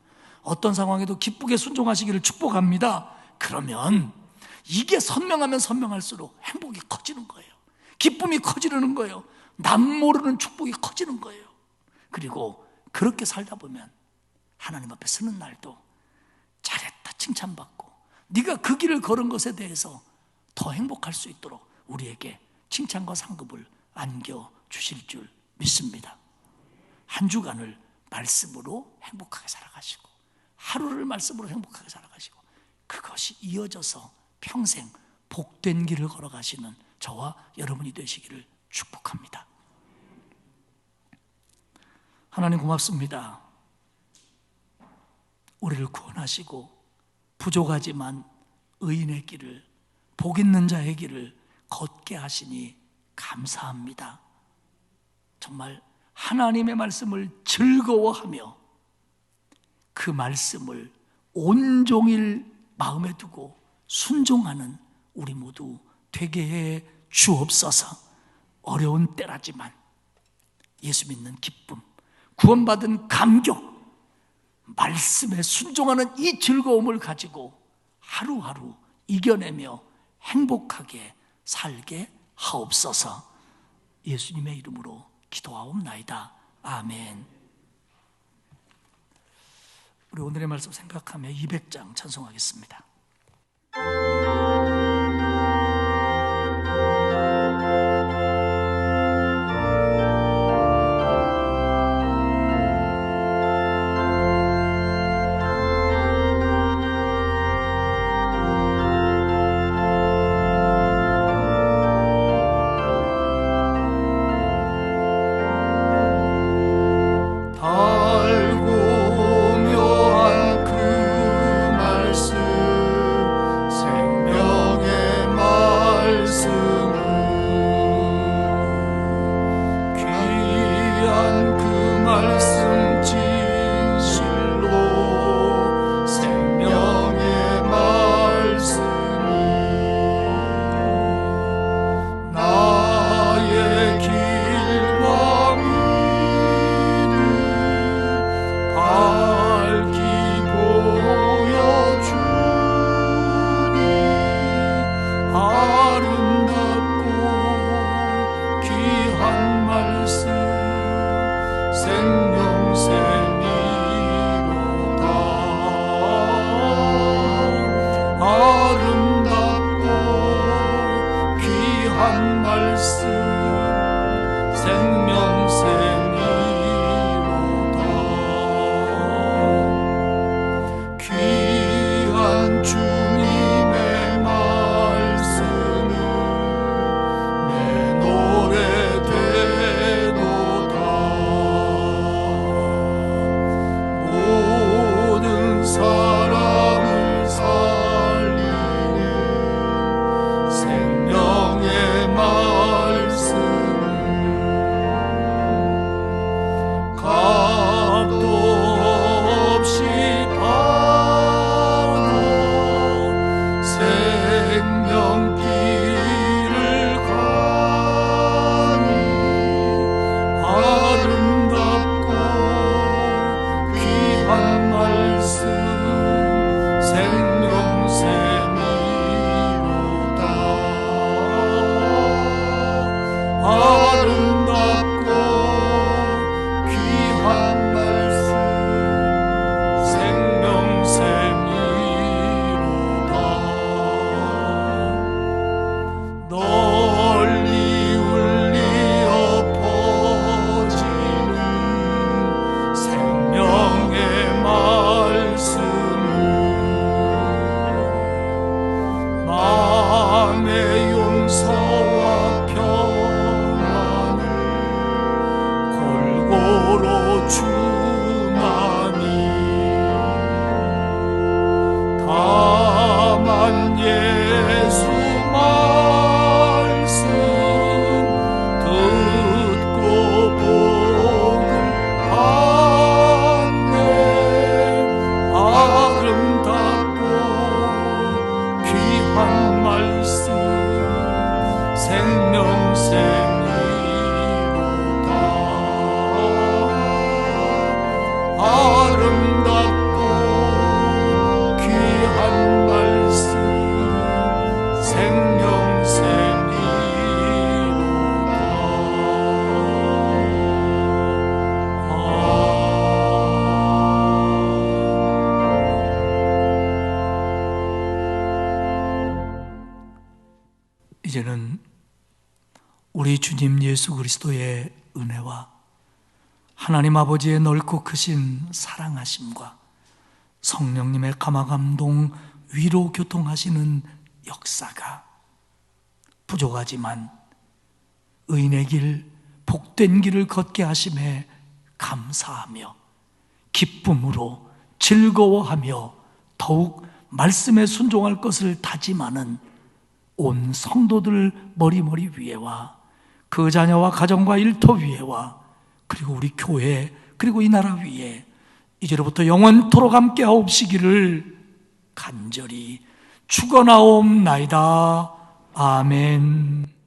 어떤 상황에도 기쁘게 순종하시기를 축복합니다. 그러면 이게 선명하면 선명할수록 행복이 커지는 거예요. 기쁨이 커지는 거예요. 남 모르는 축복이 커지는 거예요. 그리고 그렇게 살다 보면 하나님 앞에 서는 날도 잘했다 칭찬받고, 네가 그 길을 걸은 것에 대해서 더 행복할 수 있도록 우리에게 칭찬과 상급을 안겨주실 줄 믿습니다. 한 주간을 말씀으로 행복하게 살아가시고, 하루를 말씀으로 행복하게 살아가시고, 그것이 이어져서 평생 복된 길을 걸어가시는 저와 여러분이 되시기를 축복합니다. 하나님 고맙습니다. 우리를 구원하시고 부족하지만 의인의 길을, 복 있는 자의 길을 걷게 하시니 감사합니다. 정말 하나님의 말씀을 즐거워하며 그 말씀을 온종일 마음에 두고 순종하는 우리 모두 되게 해 주옵소서. 어려운 때라지만 예수 믿는 기쁨, 구원받은 감격, 말씀에 순종하는 이 즐거움을 가지고 하루하루 이겨내며 행복하게 살게 하옵소서. 예수님의 이름으로 기도하옵나이다. 아멘. 우리 오늘의 말씀 생각하며 200장 찬송하겠습니다. 달고 묘한 그 말씀 귀한 말씀 생명샘이로다. 귀한 주님의 말씀은 내 노래 되도다. 모든 사람을 살리는 생명의 말씀은 값도 없이 받아 생명길을 가니 아름답고 귀한 말씀 생명샘이로다. 아름답고 귀한 말씀 생명샘이로다. 널리 울리어 퍼지는 생명의 말씀은 마음의 용서와 평안을 골고루 주나니 다만 예수 말씀 듣고 복을 받네. 아름답고 귀한 말씀 생명샘이로다. 아름답고 귀한 말씀 생명샘이로다. 이제는 우리 주님 예수 그리스도의 은혜와 하나님 아버지의 넓고 크신 사랑하심과 성령님의 감화감동 위로 교통하시는 역사가 부족하지만 의인의 길 복된 길을 걷게 하심에 감사하며 기쁨으로 즐거워하며 더욱 말씀에 순종할 것을 다짐하는 온 성도들 머리머리 위에와 그 자녀와 가정과 일터 위에와 그리고 우리 교회 그리고 이 나라 위에 이제로부터 영원토록 함께 하옵시기를 간절히 축원하옵나이다. 아멘.